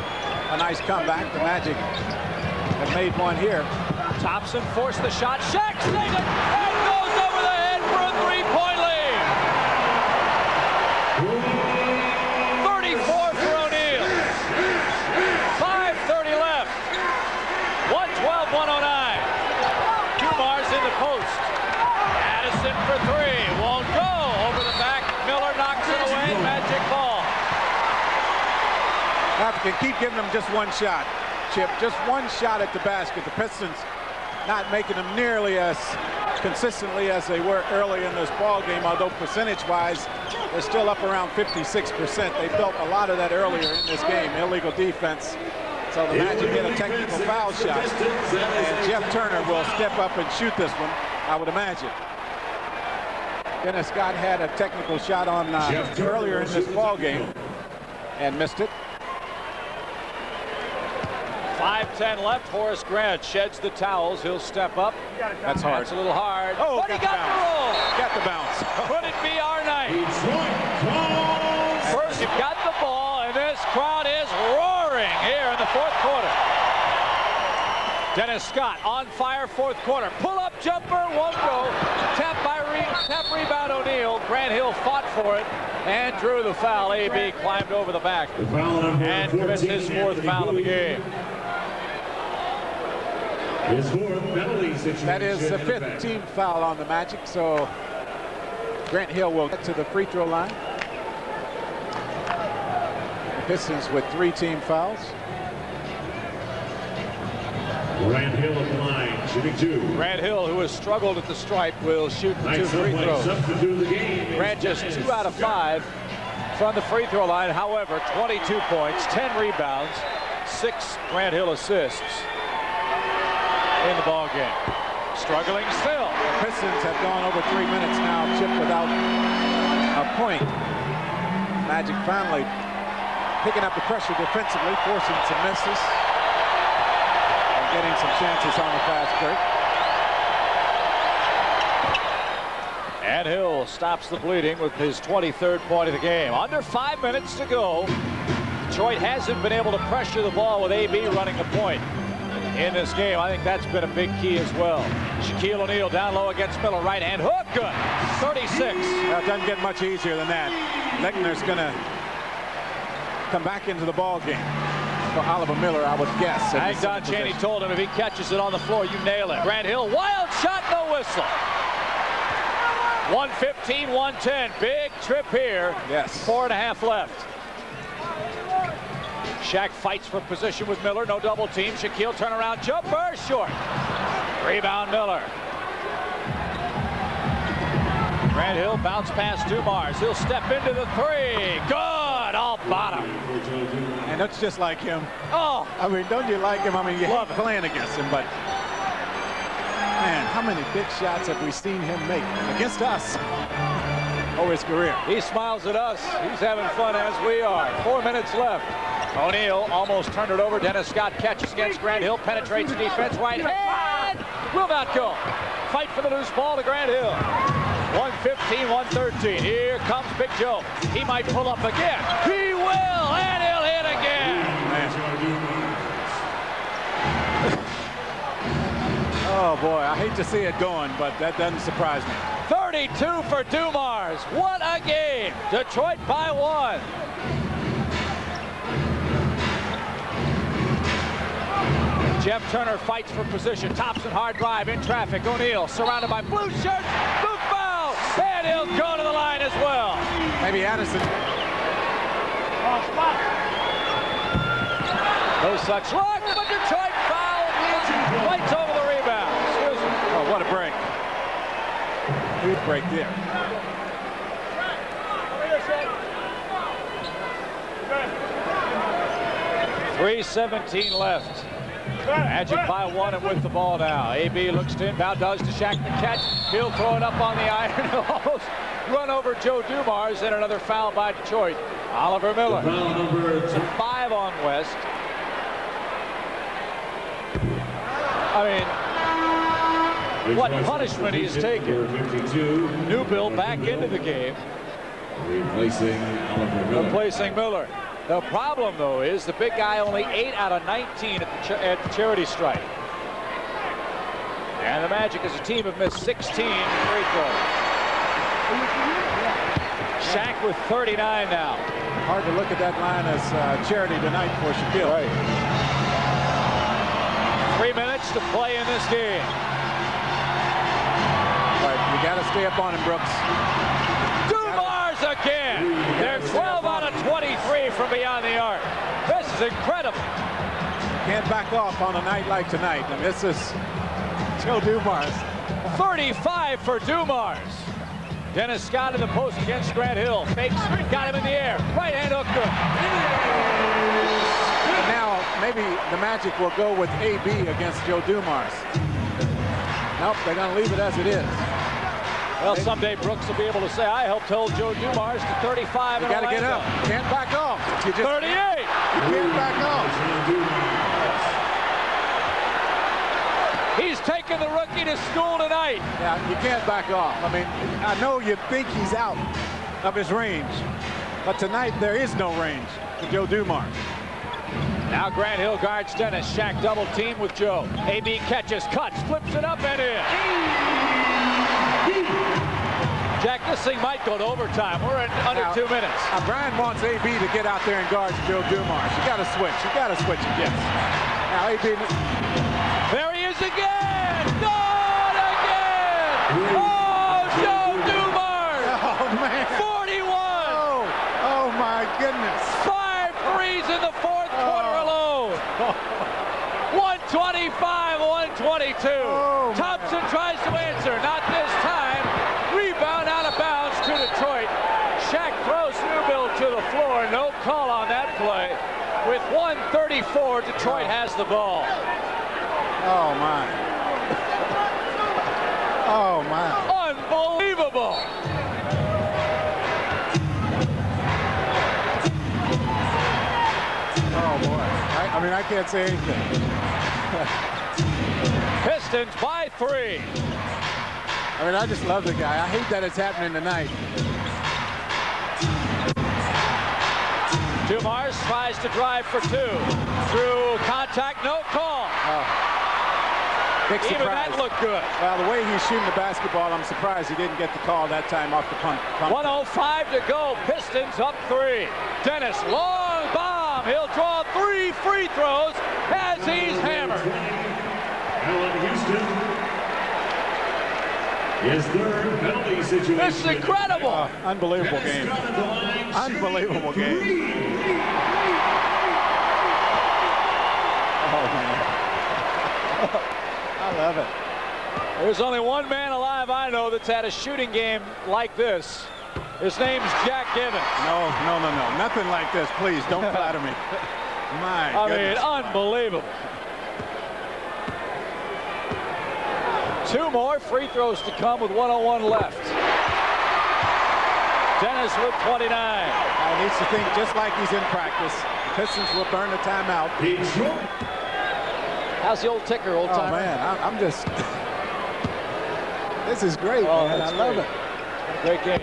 nice comeback. The Magic have made one here. Thompson forced the shot. Shaq saved it and goes over the head for a 3-point lead. 34 for O'Neal. 5:30 left. 112-109. Dumars in the post. Addison for 3. Won't go. Over the back. Miller knocks it away. Magic ball. African keep giving them just one shot, Chip. Just one shot at the basket. The Pistons not making them nearly as consistently as they were early in this ball game, although percentage-wise, they're still up around 56%. They built a lot of that earlier in this game, illegal defense. So the Magic get a technical foul shot, and Jeff Turner will step up and shoot this one, I would imagine. Dennis Scott had a technical shot on earlier in this ball game and missed it. 5:10 left. Horace Grant sheds the towels. He'll step up. That's hard. That's a little hard. Oh, but he got the roll. Got the bounce. Could it be our night? First Magic got the ball, and this crowd is roaring here in the fourth quarter. Dennis Scott on fire, fourth quarter. Pull-up jumper, won't go. Tap rebound O'Neal. Grant Hill fought for it and drew the foul. AB climbed over the back and commits his fourth foul of the game. His fourth penalty situation. That is the fifth team foul on the Magic, so Grant Hill will get to the free throw line. The Pistons with 3 team fouls. Grant Hill at the line, shooting 2. Grant Hill, who has struggled at the stripe, will shoot 2 free throws. Grant just 2 out of 5 from the free throw line. However, 22 points, 10 rebounds, 6 Grant Hill assists in the ball game. Struggling still. The Pistons have gone over 3 minutes now, Chip, without a point. Magic finally picking up the pressure defensively, forcing some misses. Getting some chances on the fast break. And Hill stops the bleeding with his 23rd point of the game. Under 5 minutes to go. Detroit hasn't been able to pressure the ball with AB running the point in this game. I think that's been a big key as well. Shaquille O'Neal down low against Miller. Right hand hook. Good. 36. It doesn't get much easier than that. Lechner's going to come back into the ball game. For Oliver Miller, I would guess. I think Don Chaney told him if he catches it on the floor, you nail it. Grant Hill, wild shot, no whistle. 115-110, big trip here. Yes. 4.5 left. Shaq fights for position with Miller, no double team. Shaquille turnaround jumper, short. Rebound Miller. Grant Hill bounce pass Dumars. He'll step into the 3. Good, all bottom. And that's just like him. Oh, I mean, don't you like him? I mean, you love hate playing against him, but man, how many big shots have we seen him make against us over his career? he smiles at us. He's having fun as we are. 4 minutes left. O'Neal almost turned it over. Dennis Scott catches against Grant Hill, penetrates defense, right hand. Will not go. Fight for the loose ball to Grant Hill. 115-113. Here comes Big Joe. He might pull up again. He will, and he'll hit again. Oh boy, I hate to see it going, but that doesn't surprise me. 32 for Dumars. What a game. Detroit by 1. Jeff Turner fights for position. Thompson hard drive in traffic. O'Neal surrounded by blue shirts. Blue foul. And he'll go to the line as well. Maybe Addison. No such luck, but Detroit foul. Fights over the rebound. Excuse me. Oh, what a break. Huge break there. .317 left. Magic by 1 and with the ball now. AB looks to inbound, does to Shaq the catch. He'll throw it up on the iron. He'll almost run over Joe Dumars, and another foul by Detroit. Oliver Miller. 5 on West. I mean, what punishment he's taken. Newbill back into the game. Replacing Miller. The problem, though, is the big guy only 8 out of 19 at the charity stripe. And the Magic as a team have missed 16 free throws. Shaq with 39 now. Hard to look at that line as charity tonight for Shaquille. Right. 3 minutes to play in this game. Right, you got to stay up on him, Brooks. Dumars again. They're 12 out of 23 from beyond the arc. This is incredible. Can't back off on a night like tonight. And this is Joe Dumars. 35 for Dumars. Dennis Scott in the post against Grant Hill. Fakes, got him in the air. Right hand hook good. And now maybe the Magic will go with AB against Joe Dumars. Nope, they're going to leave it as it is. Well, someday Brooks will be able to say, I helped hold Joe Dumars to 35 You in got to get Orlando. up. Can't back off. You just 38. You can't back off. He's taking the rookie to school tonight. Yeah, you can't back off. I mean, I know you think he's out of his range, But tonight, there is no range for Joe Dumars. Now Grant Hill guards Dennis. Shaq double team with Joe. AB catches, cuts, flips it up and in. Jack, this thing might go to overtime. We're in under 2 minutes. Brian wants AB to get out there and guard Joe Dumars. You got to switch. You got to switch it. Yes. Now AB. There he is again. Not again. Oh, Joe Dumars. Oh man. 41. Oh my goodness. 5 threes in the fourth quarter alone. 125, 122. Oh, Thompson tries to answer. Not this time. Rebound out of bounds to Detroit. Shaq throws Newbill to the floor. No call on that play. With 1:34, Detroit has the ball. Oh my. Oh my. Unbelievable. Oh boy. I mean, I can't say anything. Pistons by 3. I mean, I just love the guy. I hate that it's happening tonight. Dumars tries to drive for 2. Through contact, no call. Big surprise. Even that looked good. Well, the way he's shooting the basketball, I'm surprised he didn't get the call that time off the pump. 1:05 to go. Pistons up 3. Dennis, long bomb. He'll draw 3 free throws as he's hammered. Houston. His third penalty situation. This is incredible. Unbelievable game. Unbelievable game. Oh, man. I love it. There's only one man alive I know that's had a shooting game like this. His name's Jack Gibbons. No. Nothing like this. Please, don't flatter me. My goodness. I mean, unbelievable. 2 more free throws to come with 1:01 left. Dennis with 29. He needs to think just like he's in practice. The Pistons will burn the timeout. How's the old ticker, old timer? Oh, man, I'm just... This is great, oh, man. I love it. Great game.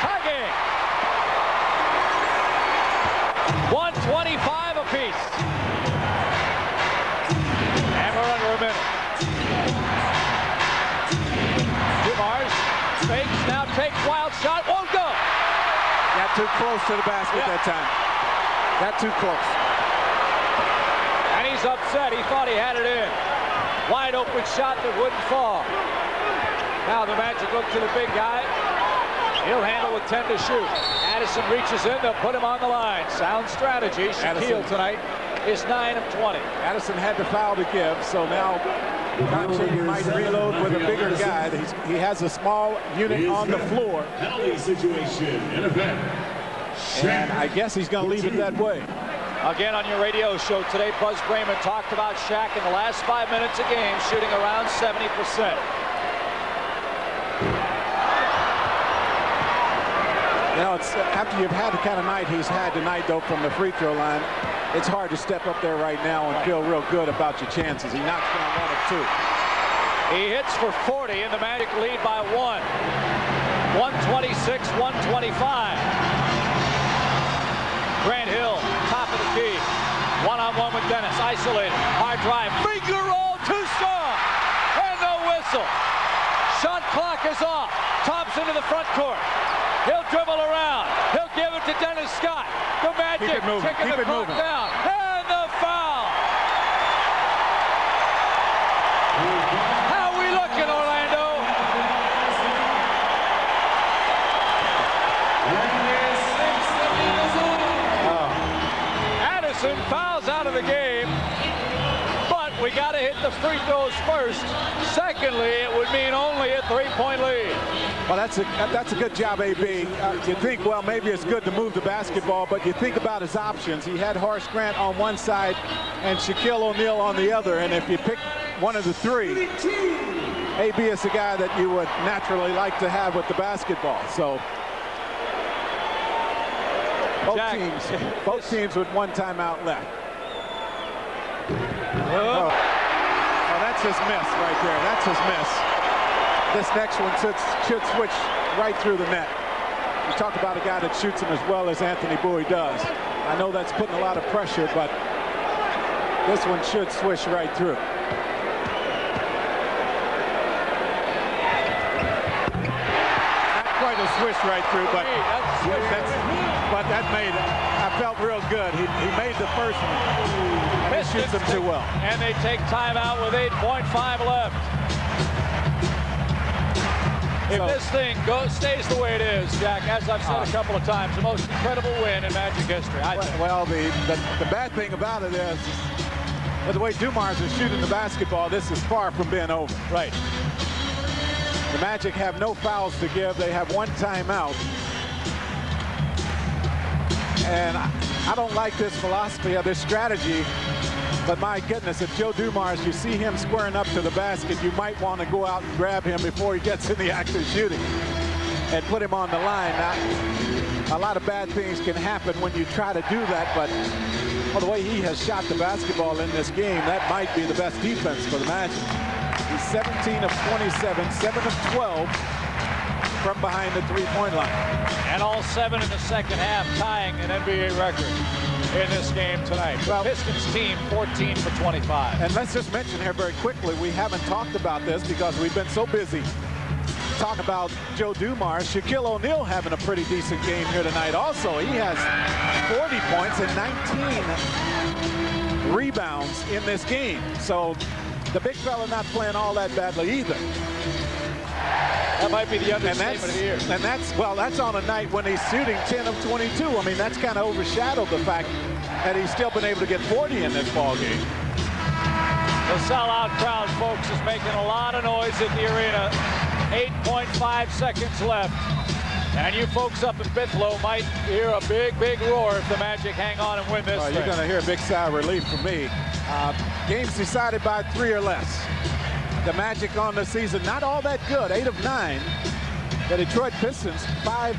Tie game. 125 apiece. And we're under a minute. Dumars fakes, now takes wild shot, won't go. Got too close to the basket that time. Got too close. And he's upset. He thought he had it in. Wide open shot that wouldn't fall. Now the Magic look to the big guy. He'll handle with 10 to shoot. Addison reaches in. They'll put him on the line. Sound strategy. Shaquille tonight is 9 of 20. Addison had the foul to give, so now Doncic might reload with a bigger guy. He has a small unit on the floor. Penalty situation in effect. And I guess he's going to leave it that way. Again on your radio show today, Buzz Brayman talked about Shaq in the last 5 minutes of game shooting around 70%. You know, it's after you've had the kind of night he's had tonight, though, from the free throw line, it's hard to step up there right now and feel real good about your chances. He knocks down 1 of 2. He hits for 40, and the Magic lead by 1. 126-125. Grant Hill, top of the key. One-on-one with Dennis, isolated. Hard drive, finger roll, too strong. And no whistle. Shot clock is off. Thompson to the front court. He'll dribble around. He'll give it to Dennis Scott. The Magic kicking the clock down. And the foul. How are we looking, Orlando? Addison fouls out of the game. But we got to hit the free throws first. Secondly, it would mean only a 3-point lead. Well, that's a good job, AB. You think, well, maybe it's good to move the basketball, but you think about his options. He had Horace Grant on one side and Shaquille O'Neal on the other, and if you pick one of the 3, AB is the guy that you would naturally like to have with the basketball. So both teams with 1 timeout left. Oh, that's his miss right there. That's his miss. This next one should switch right through the net. You talk about a guy that shoots them as well as Anthony Bowie does. I know that's putting a lot of pressure, but this one should swish right through. Not quite a swish right through, but that made it. I felt real good. He made the first one. And he shoots them too well. And they take timeout with 8.5 left. If this thing stays the way it is, Jack, as I've said a couple of times, the most incredible win in Magic history. Well, the bad thing about it is, with the way Dumars is shooting the basketball, this is far from being over. Right. The Magic have no fouls to give. They have one timeout. And I don't like this philosophy of this strategy. But my goodness, if Joe Dumars, you see him squaring up to the basket, you might want to go out and grab him before he gets in the act of shooting and put him on the line. Now, a lot of bad things can happen when you try to do that, but the way he has shot the basketball in this game, that might be the best defense for the Magic. He's 17 of 27, 7 of 12 from behind the three-point line. And all 7 in the second half, tying an NBA record in this game tonight. The Pistons team 14 for 25. And let's just mention here very quickly, we haven't talked about this because we've been so busy talking about Joe Dumars. Shaquille O'Neal having a pretty decent game here tonight also. He has 40 points and 19 rebounds in this game. So the big fella not playing all that badly either. That might be the understatement of the year. And that's on a night when he's shooting 10 of 22. I mean, that's kind of overshadowed the fact that he's still been able to get 40 in this ball game. The sellout crowd, folks, is making a lot of noise at the arena. 8.5 seconds left. And you folks up in Bithlow might hear a big, big roar if the Magic hang on and win this thing. You're going to hear a big sigh of relief from me. Games decided by 3 or less. The Magic on the season, not all that good, 8 of 9. The Detroit Pistons, 5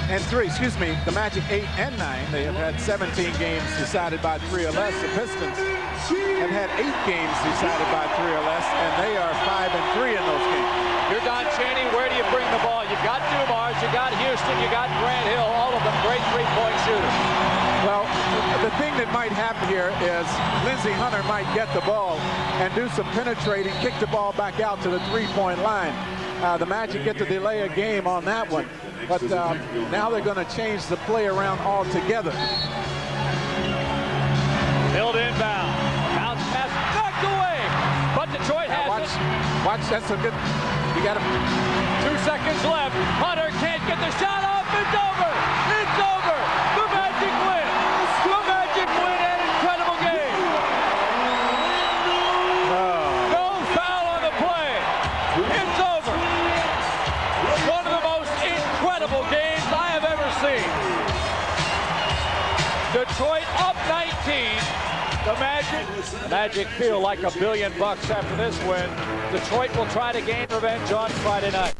and 3. Excuse me, the Magic 8 and 9. They have had 17 games decided by 3 or less. The Pistons have had 8 games decided by 3 or less, and they are 5 and 3 in those games. You're Don Chaney. Where do you bring the ball? You've got Dumars, you got Houston, you got Grant Hill, all of them great three-point shooters. Well, the thing that might happen here is Lindsey Hunter might get the ball and do some penetrating, kick the ball back out to the three-point line. The Magic get to delay a game on that one. But now they're going to change the play around altogether. Build inbound. Bounce pass knocked away. But Detroit has it. Watch, that's a good. You got 2 seconds left. Hunter can't get the shot off. It's over. It's over. The Magic win. The Magic win an incredible game. No foul on the play. It's over. One of the most incredible games I have ever seen. Detroit up 19. The Magic feel like $1 billion after this win. Detroit will try to gain revenge on Friday night.